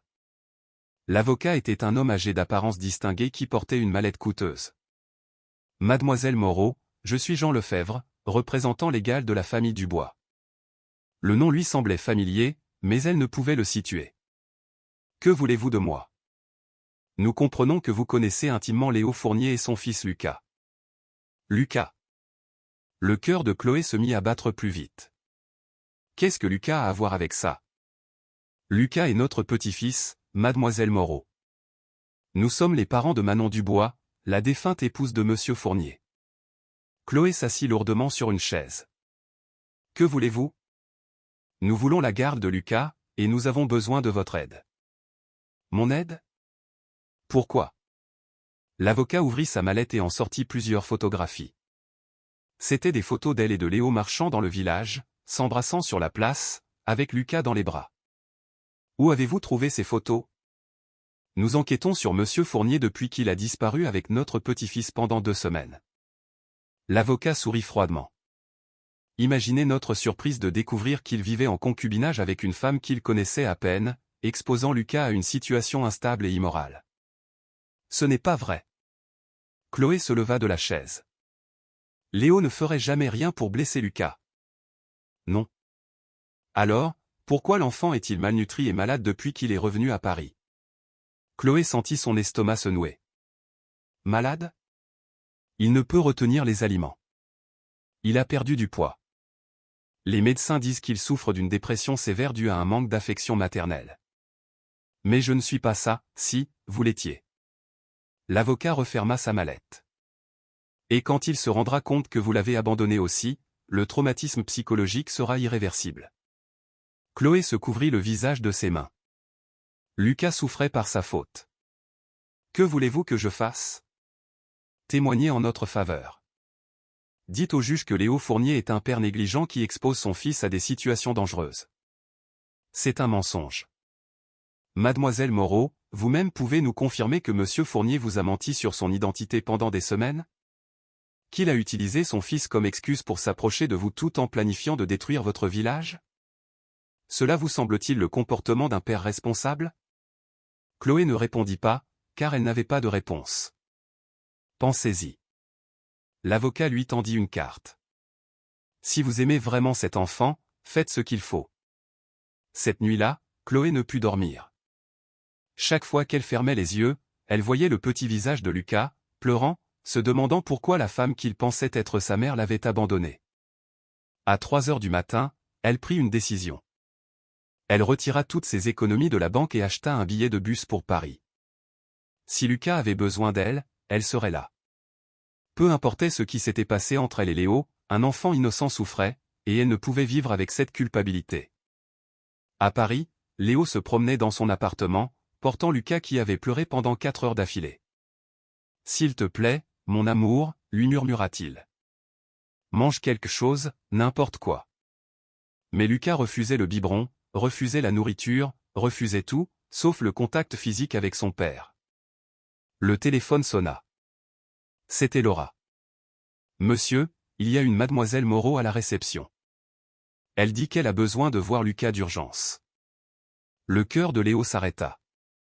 L'avocat était un homme âgé d'apparence distinguée qui portait une mallette coûteuse. Mademoiselle Moreau, je suis Jean Lefebvre, représentant légal de la famille Dubois. Le nom lui semblait familier, mais elle ne pouvait le situer. Que voulez-vous de moi? Nous comprenons que vous connaissez intimement Léo Fournier et son fils Lucas. Lucas. Le cœur de Chloé se mit à battre plus vite. Qu'est-ce que Lucas a à voir avec ça? Lucas est notre petit-fils, Mademoiselle Moreau. Nous sommes les parents de Manon Dubois, la défunte épouse de Monsieur Fournier. Chloé s'assit lourdement sur une chaise. Que voulez-vous? Nous voulons la garde de Lucas, et nous avons besoin de votre aide. Mon aide? Pourquoi? L'avocat ouvrit sa mallette et en sortit plusieurs photographies. C'étaient des photos d'elle et de Léo marchant dans le village, s'embrassant sur la place, avec Lucas dans les bras. Où avez-vous trouvé ces photos? Nous enquêtons sur Monsieur Fournier depuis qu'il a disparu avec notre petit-fils pendant 2 semaines. L'avocat sourit froidement. Imaginez notre surprise de découvrir qu'il vivait en concubinage avec une femme qu'il connaissait à peine, exposant Lucas à une situation instable et immorale. Ce n'est pas vrai. Chloé se leva de la chaise. Léo ne ferait jamais rien pour blesser Lucas. Non. Alors, pourquoi l'enfant est-il malnutri et malade depuis qu'il est revenu à Paris? Chloé sentit son estomac se nouer. Malade? Il ne peut retenir les aliments. Il a perdu du poids. Les médecins disent qu'il souffre d'une dépression sévère due à un manque d'affection maternelle. Mais je ne suis pas ça, si, vous l'étiez. L'avocat referma sa mallette. Et quand il se rendra compte que vous l'avez abandonné aussi, le traumatisme psychologique sera irréversible. Chloé se couvrit le visage de ses mains. Lucas souffrait par sa faute. Que voulez-vous que je fasse? Témoignez en notre faveur. Dites au juge que Léo Fournier est un père négligent qui expose son fils à des situations dangereuses. C'est un mensonge. Mademoiselle Moreau, vous-même pouvez nous confirmer que Monsieur Fournier vous a menti sur son identité pendant des semaines? Qu'il a utilisé son fils comme excuse pour s'approcher de vous tout en planifiant de détruire votre village? Cela vous semble-t-il le comportement d'un père responsable? Chloé ne répondit pas, car elle n'avait pas de réponse. Pensez-y. L'avocat lui tendit une carte. Si vous aimez vraiment cet enfant, faites ce qu'il faut. Cette nuit-là, Chloé ne put dormir. Chaque fois qu'elle fermait les yeux, elle voyait le petit visage de Lucas, pleurant, se demandant pourquoi la femme qu'il pensait être sa mère l'avait abandonné. À 3 heures du matin, elle prit une décision. Elle retira toutes ses économies de la banque et acheta un billet de bus pour Paris. Si Lucas avait besoin d'elle, elle serait là. Peu importait ce qui s'était passé entre elle et Léo, un enfant innocent souffrait, et elle ne pouvait vivre avec cette culpabilité. À Paris, Léo se promenait dans son appartement, portant Lucas qui avait pleuré pendant 4 heures d'affilée. « S'il te plaît, mon amour, lui murmura-t-il. Mange quelque chose, n'importe quoi. » Mais Lucas refusait le biberon, refusait la nourriture, refusait tout, sauf le contact physique avec son père. Le téléphone sonna. C'était Laura. « Monsieur, il y a une mademoiselle Moreau à la réception. Elle dit qu'elle a besoin de voir Lucas d'urgence. » Le cœur de Léo s'arrêta.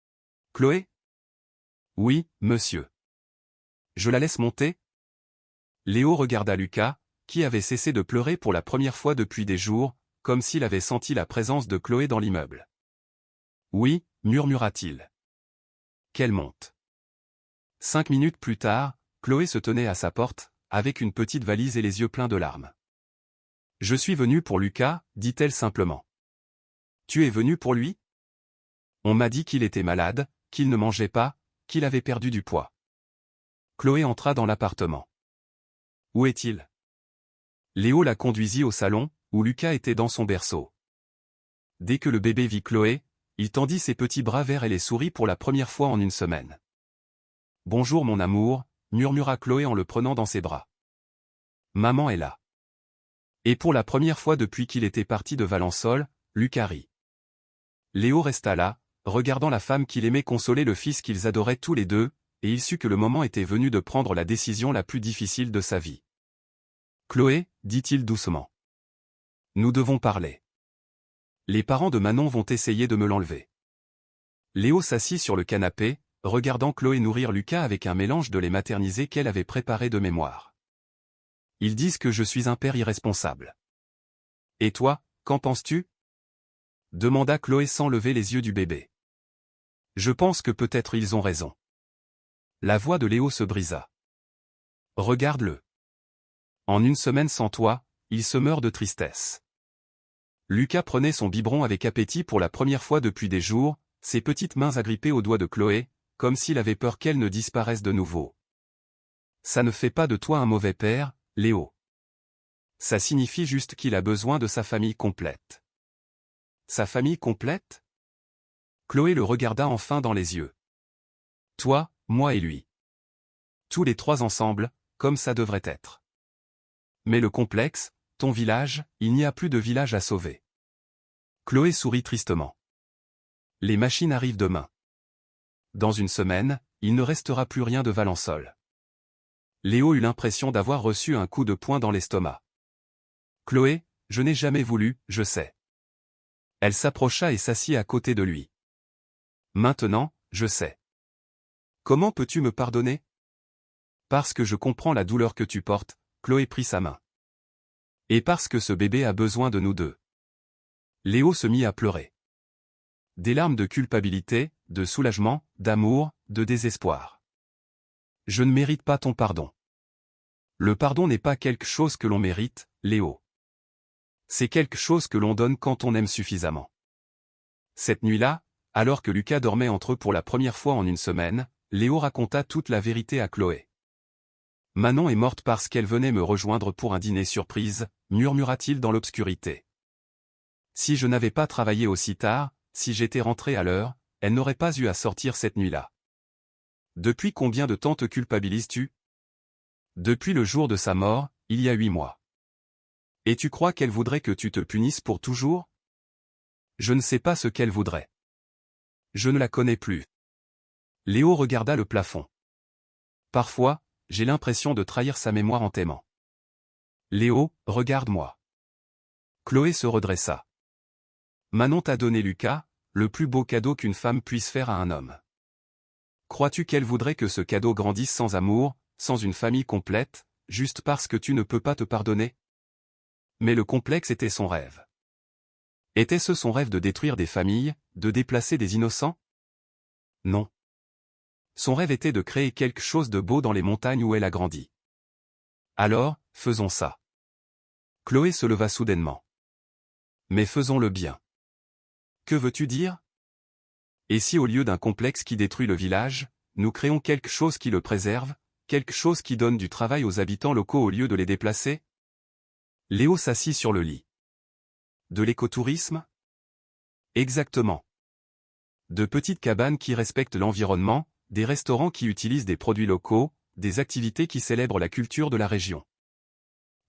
« Chloé? » Oui, monsieur. Je la laisse monter? Léo regarda Lucas, qui avait cessé de pleurer pour la première fois depuis des jours, comme s'il avait senti la présence de Chloé dans l'immeuble. Oui, murmura-t-il. Qu'elle monte. 5 minutes plus tard, Chloé se tenait à sa porte, avec une petite valise et les yeux pleins de larmes. Je suis venue pour Lucas, dit-elle simplement. Tu es venue pour lui? On m'a dit qu'il était malade, qu'il ne mangeait pas, qu'il avait perdu du poids. Chloé entra dans l'appartement. Où est-il? Léo la conduisit au salon, où Lucas était dans son berceau. Dès que le bébé vit Chloé, il tendit ses petits bras vers elle et sourit pour la première fois en une semaine. Bonjour mon amour, murmura Chloé en le prenant dans ses bras. Maman est là. Et pour la première fois depuis qu'il était parti de Valençol, Lucas rit. Léo resta là, regardant la femme qu'il aimait consoler le fils qu'ils adoraient tous les deux, et il sut que le moment était venu de prendre la décision la plus difficile de sa vie. Chloé, dit-il doucement. Nous devons parler. Les parents de Manon vont essayer de me l'enlever. Léo s'assit sur le canapé, regardant Chloé nourrir Lucas avec un mélange de lait maternisé qu'elle avait préparé de mémoire. Ils disent que je suis un père irresponsable. Et toi, qu'en penses-tu? Demanda Chloé sans lever les yeux du bébé. Je pense que peut-être ils ont raison. La voix de Léo se brisa. Regarde-le. En une semaine sans toi, il se meurt de tristesse. Lucas prenait son biberon avec appétit pour la première fois depuis des jours, ses petites mains agrippées aux doigts de Chloé, comme s'il avait peur qu'elle ne disparaisse de nouveau. Ça ne fait pas de toi un mauvais père, Léo. Ça signifie juste qu'il a besoin de sa famille complète. Sa famille complète? Chloé le regarda enfin dans les yeux. Toi, moi et lui. Tous les trois ensemble, comme ça devrait être. Mais le complexe, ton village, il n'y a plus de village à sauver. Chloé sourit tristement. Les machines arrivent demain. Dans une semaine, il ne restera plus rien de Valençol. Léo eut l'impression d'avoir reçu un coup de poing dans l'estomac. Chloé, je n'ai jamais voulu, je sais. Elle s'approcha et s'assit à côté de lui. Maintenant, je sais. Comment peux-tu me pardonner? Parce que je comprends la douleur que tu portes, Chloé prit sa main. Et parce que ce bébé a besoin de nous deux. Léo se mit à pleurer. Des larmes de culpabilité, de soulagement, d'amour, de désespoir. Je ne mérite pas ton pardon. Le pardon n'est pas quelque chose que l'on mérite, Léo. C'est quelque chose que l'on donne quand on aime suffisamment. Cette nuit-là, alors que Lucas dormait entre eux pour la première fois en une semaine, Léo raconta toute la vérité à Chloé. Manon est morte parce qu'elle venait me rejoindre pour un dîner surprise, murmura-t-il dans l'obscurité. Si je n'avais pas travaillé aussi tard, si j'étais rentré à l'heure, elle n'aurait pas eu à sortir cette nuit-là. Depuis combien de temps te culpabilises-tu? Depuis le jour de sa mort, il y a 8 mois. Et tu crois qu'elle voudrait que tu te punisses pour toujours? Je ne sais pas ce qu'elle voudrait. Je ne la connais plus. Léo regarda le plafond. Parfois, j'ai l'impression de trahir sa mémoire en t'aimant. Léo, regarde-moi. Chloé se redressa. Manon t'a donné Lucas, le plus beau cadeau qu'une femme puisse faire à un homme. Crois-tu qu'elle voudrait que ce cadeau grandisse sans amour, sans une famille complète, juste parce que tu ne peux pas te pardonner? Mais le complexe était son rêve. Était-ce son rêve de détruire des familles, de déplacer des innocents? Non. Son rêve était de créer quelque chose de beau dans les montagnes où elle a grandi. Alors, faisons ça. Chloé se leva soudainement. Mais faisons-le bien. Que veux-tu dire? Et si au lieu d'un complexe qui détruit le village, nous créons quelque chose qui le préserve, quelque chose qui donne du travail aux habitants locaux au lieu de les déplacer? Léo s'assit sur le lit. De l'écotourisme? Exactement. De petites cabanes qui respectent l'environnement, des restaurants qui utilisent des produits locaux, des activités qui célèbrent la culture de la région.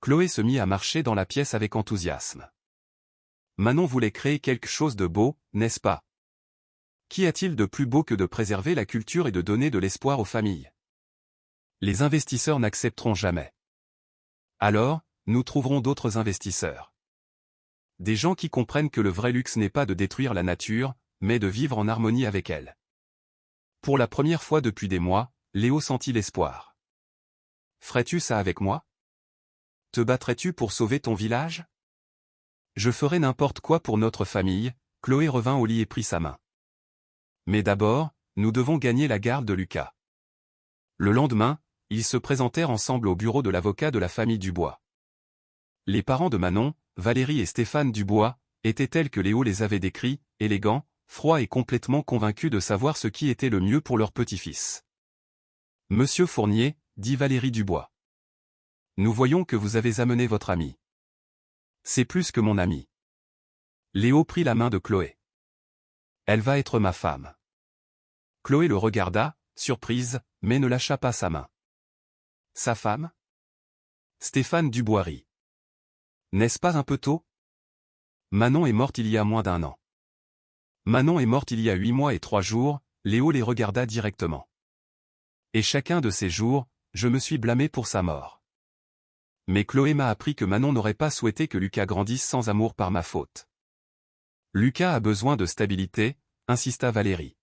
Chloé se mit à marcher dans la pièce avec enthousiasme. Manon voulait créer quelque chose de beau, n'est-ce pas? Qu'y a-t-il de plus beau que de préserver la culture et de donner de l'espoir aux familles? Les investisseurs n'accepteront jamais. Alors, nous trouverons d'autres investisseurs. Des gens qui comprennent que le vrai luxe n'est pas de détruire la nature, mais de vivre en harmonie avec elle. Pour la première fois depuis des mois, Léo sentit l'espoir. Ferais-tu ça avec moi? Te battrais-tu pour sauver ton village? Je ferai n'importe quoi pour notre famille, Chloé revint au lit et prit sa main. Mais d'abord, nous devons gagner la garde de Lucas. Le lendemain, ils se présentèrent ensemble au bureau de l'avocat de la famille Dubois. Les parents de Manon, Valérie et Stéphane Dubois, étaient tels que Léo les avait décrits, élégants, froids et complètement convaincus de savoir ce qui était le mieux pour leur petit-fils. Monsieur Fournier, dit Valérie Dubois. Nous voyons que vous avez amené votre ami. C'est plus que mon ami. Léo prit la main de Chloé. Elle va être ma femme. Chloé le regarda, surprise, mais ne lâcha pas sa main. Sa femme? Stéphane Dubois-Rit. N'est-ce pas un peu tôt? Manon est morte il y a moins d'un an. Manon est morte il y a 8 mois et 3 jours, Léo les regarda directement. Et chacun de ces jours, je me suis blâmé pour sa mort. Mais Chloé m'a appris que Manon n'aurait pas souhaité que Lucas grandisse sans amour par ma faute. Lucas a besoin de stabilité, insista Valérie.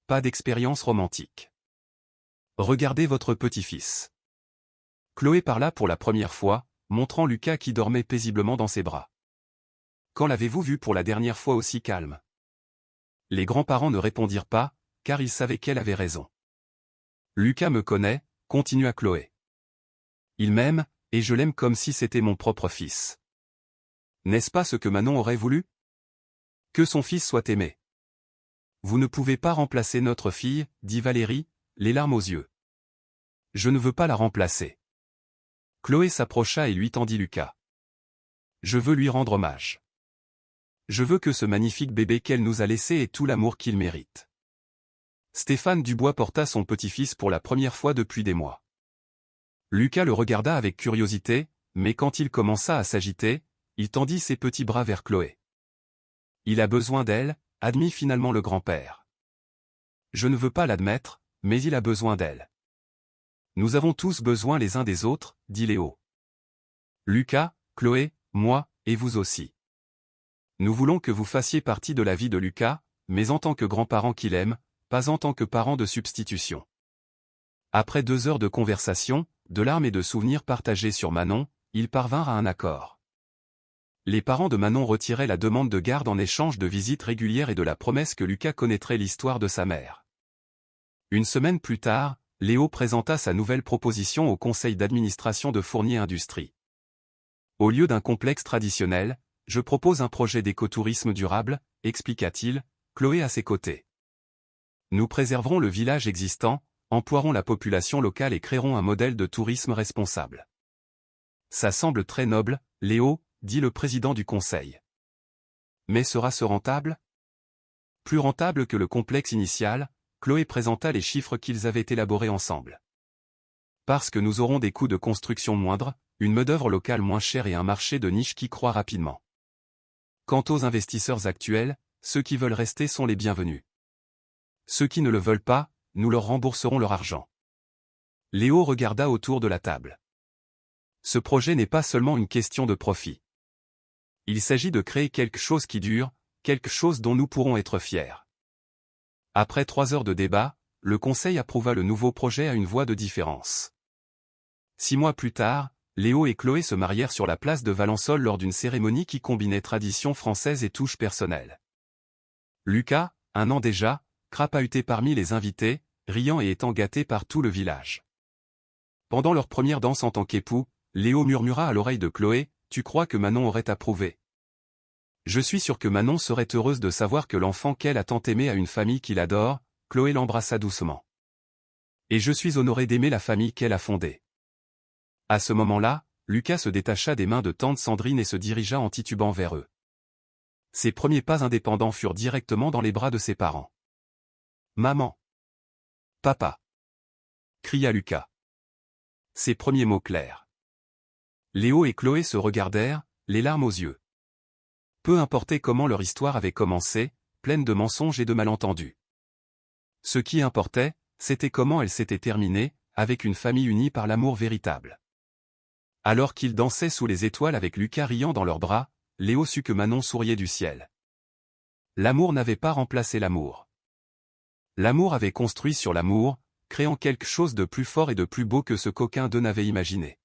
Pas d'expérience romantique. Regardez votre petit-fils. Chloé parla pour la première fois, montrant Lucas qui dormait paisiblement dans ses bras. Quand l'avez-vous vu pour la dernière fois aussi calme? Les grands-parents ne répondirent pas, car ils savaient qu'elle avait raison. Lucas me connaît, continua Chloé. Il m'aime, et je l'aime comme si c'était mon propre fils. N'est-ce pas ce que Manon aurait voulu? Que son fils soit aimé. Vous ne pouvez pas remplacer notre fille, dit Valérie, les larmes aux yeux. Je ne veux pas la remplacer. Chloé s'approcha et lui tendit Lucas. Je veux lui rendre hommage. Je veux que ce magnifique bébé qu'elle nous a laissé ait tout l'amour qu'il mérite. Stéphane Dubois porta son petit-fils pour la première fois depuis des mois. Lucas le regarda avec curiosité, mais quand il commença à s'agiter, il tendit ses petits bras vers Chloé. Il a besoin d'elle, admit finalement le grand-père. Je ne veux pas l'admettre, mais il a besoin d'elle. Nous avons tous besoin les uns des autres, dit Léo. Lucas, Chloé, moi, et vous aussi. Nous voulons que vous fassiez partie de la vie de Lucas, mais en tant que grands-parents qu'il aime, pas en tant que parents de substitution. Après 2 heures de conversation, de larmes et de souvenirs partagés sur Manon, ils parvinrent à un accord. Les parents de Manon retiraient la demande de garde en échange de visites régulières et de la promesse que Lucas connaîtrait l'histoire de sa mère. Une semaine plus tard, Léo présenta sa nouvelle proposition au conseil d'administration de Fournier Industries. Au lieu d'un complexe traditionnel, je propose un projet d'écotourisme durable, expliqua-t-il, Chloé à ses côtés. Nous préserverons le village existant, emploierons la population locale et créerons un modèle de tourisme responsable. Ça semble très noble, Léo, dit le président du conseil. Mais sera-ce rentable? Plus rentable que le complexe initial, Chloé présenta les chiffres qu'ils avaient élaborés ensemble. Parce que nous aurons des coûts de construction moindres, une main-d'œuvre locale moins chère et un marché de niche qui croît rapidement. Quant aux investisseurs actuels, ceux qui veulent rester sont les bienvenus. Ceux qui ne le veulent pas, nous leur rembourserons leur argent. Léo regarda autour de la table. Ce projet n'est pas seulement une question de profit. Il s'agit de créer quelque chose qui dure, quelque chose dont nous pourrons être fiers. Après 3 heures de débat, le conseil approuva le nouveau projet à une voix de différence. 6 mois plus tard, Léo et Chloé se marièrent sur la place de Valençol lors d'une cérémonie qui combinait tradition française et touche personnelle. Lucas, 1 an déjà, crapahutait parmi les invités, riant et étant gâté par tout le village. Pendant leur première danse en tant qu'époux, Léo murmura à l'oreille de Chloé, « Tu crois que Manon aurait approuvé? Je suis sûr que Manon serait heureuse de savoir que l'enfant qu'elle a tant aimé a une famille qu'il adore. » Chloé l'embrassa doucement. « Et je suis honoré d'aimer la famille qu'elle a fondée. » À ce moment-là, Lucas se détacha des mains de tante Sandrine et se dirigea en titubant vers eux. Ses premiers pas indépendants furent directement dans les bras de ses parents. « Maman! Papa! » cria Lucas. Ses premiers mots clairs. Léo et Chloé se regardèrent, les larmes aux yeux. Peu importait comment leur histoire avait commencé, pleine de mensonges et de malentendus. Ce qui importait, c'était comment elle s'était terminée, avec une famille unie par l'amour véritable. Alors qu'ils dansaient sous les étoiles avec Lucas riant dans leurs bras, Léo sut que Manon souriait du ciel. L'amour n'avait pas remplacé l'amour. L'amour avait construit sur l'amour, créant quelque chose de plus fort et de plus beau que ce qu'aucun d'eux n'avait imaginé.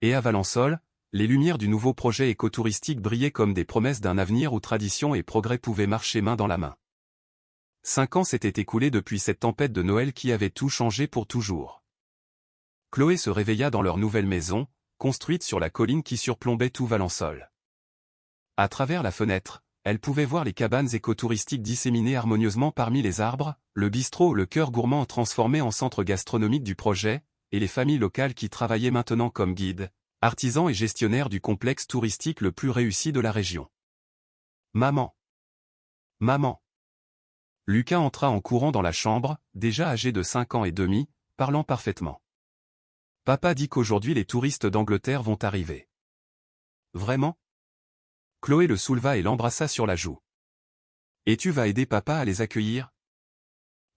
Et à Valençol, les lumières du nouveau projet écotouristique brillaient comme des promesses d'un avenir où tradition et progrès pouvaient marcher main dans la main. 5 ans s'étaient écoulés depuis cette tempête de Noël qui avait tout changé pour toujours. Chloé se réveilla dans leur nouvelle maison, construite sur la colline qui surplombait tout Valençol. À travers la fenêtre, elle pouvait voir les cabanes écotouristiques disséminées harmonieusement parmi les arbres, le bistrot, le cœur gourmand transformé en centre gastronomique du projet, et les familles locales qui travaillaient maintenant comme guides, artisans et gestionnaires du complexe touristique le plus réussi de la région. Maman! Maman! Lucas entra en courant dans la chambre, déjà âgé de 5 ans et demi, parlant parfaitement. Papa dit qu'aujourd'hui les touristes d'Angleterre vont arriver. Vraiment? Chloé le souleva et l'embrassa sur la joue. Et tu vas aider papa à les accueillir?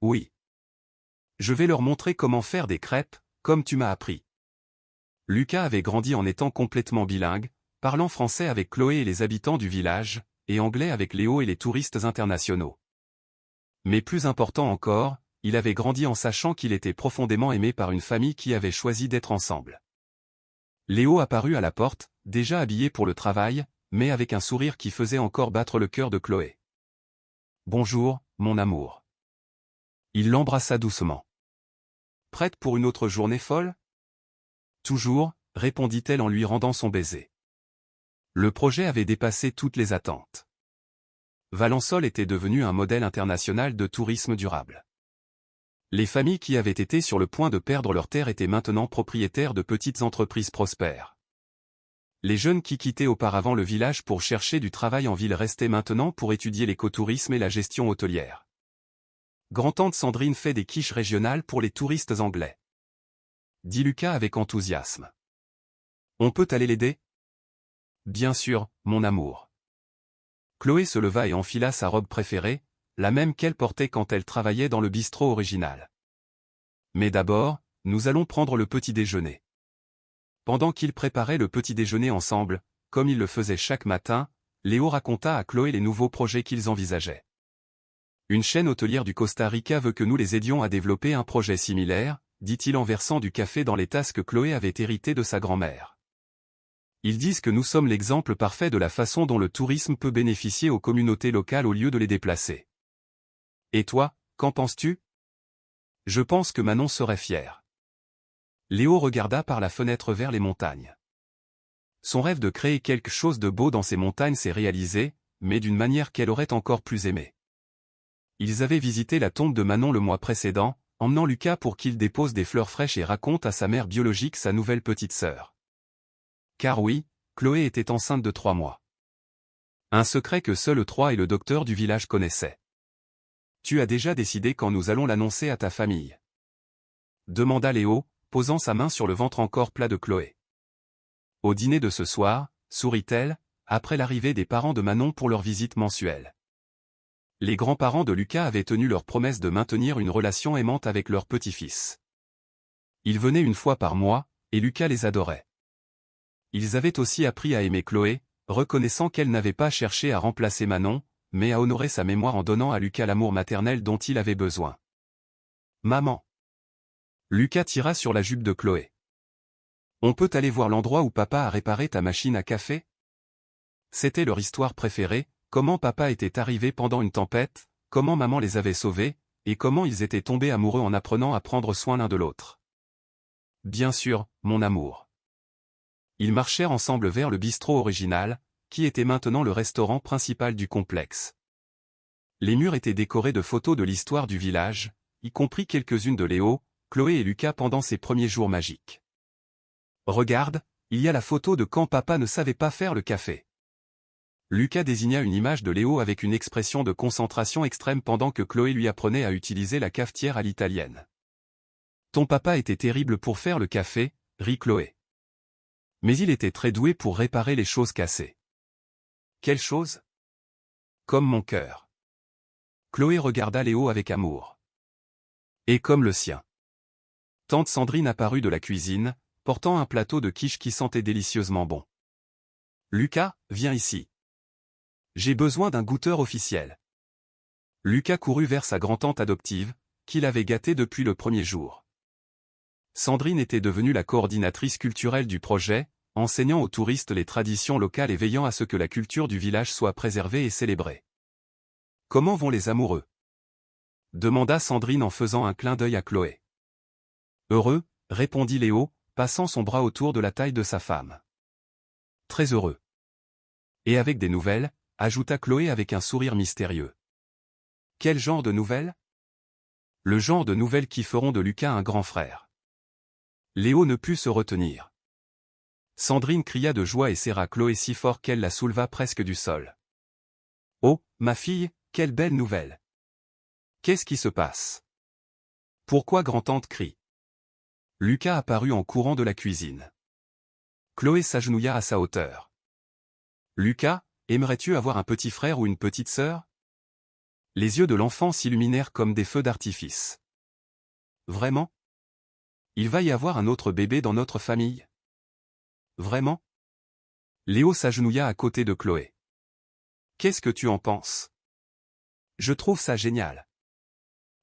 Oui. Je vais leur montrer comment faire des crêpes, comme tu m'as appris. Lucas avait grandi en étant complètement bilingue, parlant français avec Chloé et les habitants du village, et anglais avec Léo et les touristes internationaux. Mais plus important encore, il avait grandi en sachant qu'il était profondément aimé par une famille qui avait choisi d'être ensemble. Léo apparut à la porte, déjà habillé pour le travail, mais avec un sourire qui faisait encore battre le cœur de Chloé. « Bonjour, mon amour. » Il l'embrassa doucement. « Prête pour une autre journée folle? » Toujours, répondit-elle en lui rendant son baiser. Le projet avait dépassé toutes les attentes. Valençol était devenu un modèle international de tourisme durable. Les familles qui avaient été sur le point de perdre leurs terres étaient maintenant propriétaires de petites entreprises prospères. Les jeunes qui quittaient auparavant le village pour chercher du travail en ville restaient maintenant pour étudier l'écotourisme et la gestion hôtelière. Grand-tante Sandrine fait des quiches régionales pour les touristes anglais, dit Lucas avec enthousiasme. On peut aller l'aider? Bien sûr, mon amour. Chloé se leva et enfila sa robe préférée, la même qu'elle portait quand elle travaillait dans le bistrot original. Mais d'abord, nous allons prendre le petit déjeuner. Pendant qu'ils préparaient le petit déjeuner ensemble, comme ils le faisaient chaque matin, Léo raconta à Chloé les nouveaux projets qu'ils envisageaient. Une chaîne hôtelière du Costa Rica veut que nous les aidions à développer un projet similaire, dit-il en versant du café dans les tasses que Chloé avait héritées de sa grand-mère. Ils disent que nous sommes l'exemple parfait de la façon dont le tourisme peut bénéficier aux communautés locales au lieu de les déplacer. Et toi, qu'en penses-tu? Je pense que Manon serait fière. Léo regarda par la fenêtre vers les montagnes. Son rêve de créer quelque chose de beau dans ces montagnes s'est réalisé, mais d'une manière qu'elle aurait encore plus aimé. Ils avaient visité la tombe de Manon le mois précédent, emmenant Lucas pour qu'il dépose des fleurs fraîches et raconte à sa mère biologique sa nouvelle petite sœur. Car oui, Chloé était enceinte de 3 mois. Un secret que seul Troy et le docteur du village connaissaient. Tu as déjà décidé quand nous allons l'annoncer à ta famille? Demanda Léo, posant sa main sur le ventre encore plat de Chloé. Au dîner de ce soir, sourit-elle, après l'arrivée des parents de Manon pour leur visite mensuelle. Les grands-parents de Lucas avaient tenu leur promesse de maintenir une relation aimante avec leur petit-fils. Ils venaient une fois par mois, et Lucas les adorait. Ils avaient aussi appris à aimer Chloé, reconnaissant qu'elle n'avait pas cherché à remplacer Manon, mais à honorer sa mémoire en donnant à Lucas l'amour maternel dont il avait besoin. Maman. Lucas tira sur la jupe de Chloé. On peut aller voir l'endroit où papa a réparé ta machine à café? C'était leur histoire préférée, comment papa était arrivé pendant une tempête, comment maman les avait sauvés, et comment ils étaient tombés amoureux en apprenant à prendre soin l'un de l'autre. Bien sûr, mon amour. Ils marchèrent ensemble vers le bistrot original, qui était maintenant le restaurant principal du complexe. Les murs étaient décorés de photos de l'histoire du village, y compris quelques-unes de Léo, Chloé et Lucas pendant ces premiers jours magiques. Regarde, il y a la photo de quand papa ne savait pas faire le café. Lucas désigna une image de Léo avec une expression de concentration extrême pendant que Chloé lui apprenait à utiliser la cafetière à l'italienne. Ton papa était terrible pour faire le café, rit Chloé. Mais il était très doué pour réparer les choses cassées. Quelle chose? Comme mon cœur. Chloé regarda Léo avec amour. Et comme le sien. Tante Sandrine apparut de la cuisine, portant un plateau de quiche qui sentait délicieusement bon. Lucas, viens ici. J'ai besoin d'un goûteur officiel. Lucas courut vers sa grand-tante adoptive, qu'il avait gâtée depuis le premier jour. Sandrine était devenue la coordinatrice culturelle du projet, enseignant aux touristes les traditions locales et veillant à ce que la culture du village soit préservée et célébrée. Comment vont les amoureux? Demanda Sandrine en faisant un clin d'œil à Chloé. Heureux, répondit Léo, passant son bras autour de la taille de sa femme. Très heureux. Et avec des nouvelles, ajouta Chloé avec un sourire mystérieux. Quel genre de nouvelles? Le genre de nouvelles qui feront de Lucas un grand frère. Léo ne put se retenir. Sandrine cria de joie et serra Chloé si fort qu'elle la souleva presque du sol. Oh, ma fille, quelle belle nouvelle! Qu'est-ce qui se passe? Pourquoi grand-tante crie? Lucas apparut en courant de la cuisine. Chloé s'agenouilla à sa hauteur. Lucas, aimerais-tu avoir un petit frère ou une petite sœur? Les yeux de l'enfant s'illuminèrent comme des feux d'artifice. Vraiment? Il va y avoir un autre bébé dans notre famille? Vraiment? Léo s'agenouilla à côté de Chloé. Qu'est-ce que tu en penses? Je trouve ça génial.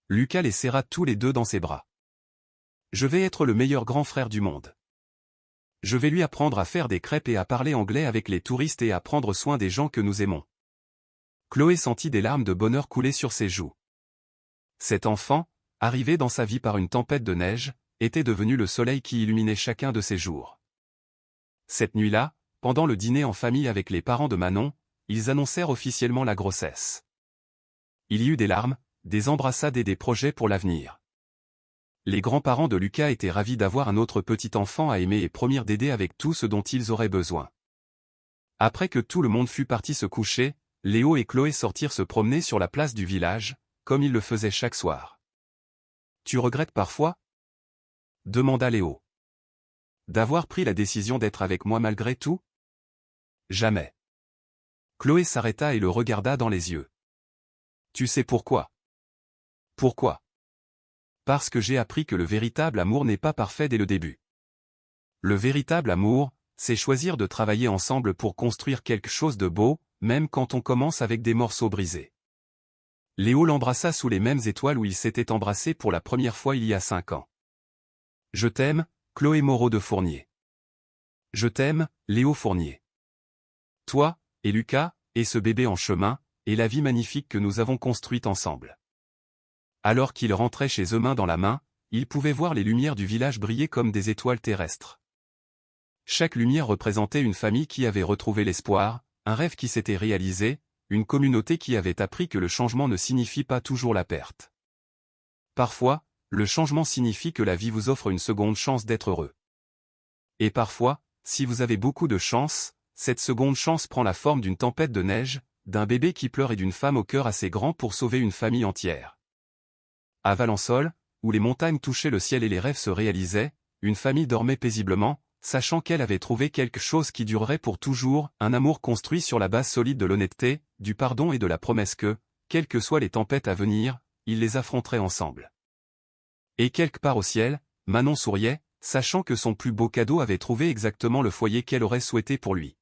Lucas les serra tous les deux dans ses bras. Je vais être le meilleur grand frère du monde. Je vais lui apprendre à faire des crêpes et à parler anglais avec les touristes et à prendre soin des gens que nous aimons. Chloé sentit des larmes de bonheur couler sur ses joues. Cet enfant, arrivé dans sa vie par une tempête de neige, était devenu le soleil qui illuminait chacun de ses jours. Cette nuit-là, pendant le dîner en famille avec les parents de Manon, ils annoncèrent officiellement la grossesse. Il y eut des larmes, des embrassades et des projets pour l'avenir. Les grands-parents de Lucas étaient ravis d'avoir un autre petit enfant à aimer et promirent d'aider avec tout ce dont ils auraient besoin. Après que tout le monde fut parti se coucher, Léo et Chloé sortirent se promener sur la place du village, comme ils le faisaient chaque soir. « Tu regrettes parfois ?» demanda Léo. « D'avoir pris la décision d'être avec moi malgré tout ? » Jamais. Chloé s'arrêta et le regarda dans les yeux. « Tu sais pourquoi ? » Pourquoi ? Parce que j'ai appris que le véritable amour n'est pas parfait dès le début. Le véritable amour, c'est choisir de travailler ensemble pour construire quelque chose de beau, même quand on commence avec des morceaux brisés. Léo l'embrassa sous les mêmes étoiles où ils s'étaient embrassés pour la première fois il y a 5 ans. Je t'aime, Chloé Moreau de Fournier. Je t'aime, Léo Fournier. Toi, et Lucas, et ce bébé en chemin, et la vie magnifique que nous avons construite ensemble. Alors qu'ils rentraient chez eux main dans la main, ils pouvaient voir les lumières du village briller comme des étoiles terrestres. Chaque lumière représentait une famille qui avait retrouvé l'espoir, un rêve qui s'était réalisé, une communauté qui avait appris que le changement ne signifie pas toujours la perte. Parfois, le changement signifie que la vie vous offre une seconde chance d'être heureux. Et parfois, si vous avez beaucoup de chance, cette seconde chance prend la forme d'une tempête de neige, d'un bébé qui pleure et d'une femme au cœur assez grand pour sauver une famille entière. À Valençol, où les montagnes touchaient le ciel et les rêves se réalisaient, une famille dormait paisiblement, sachant qu'elle avait trouvé quelque chose qui durerait pour toujours, un amour construit sur la base solide de l'honnêteté, du pardon et de la promesse que, quelles que soient les tempêtes à venir, ils les affronteraient ensemble. Et quelque part au ciel, Manon souriait, sachant que son plus beau cadeau avait trouvé exactement le foyer qu'elle aurait souhaité pour lui.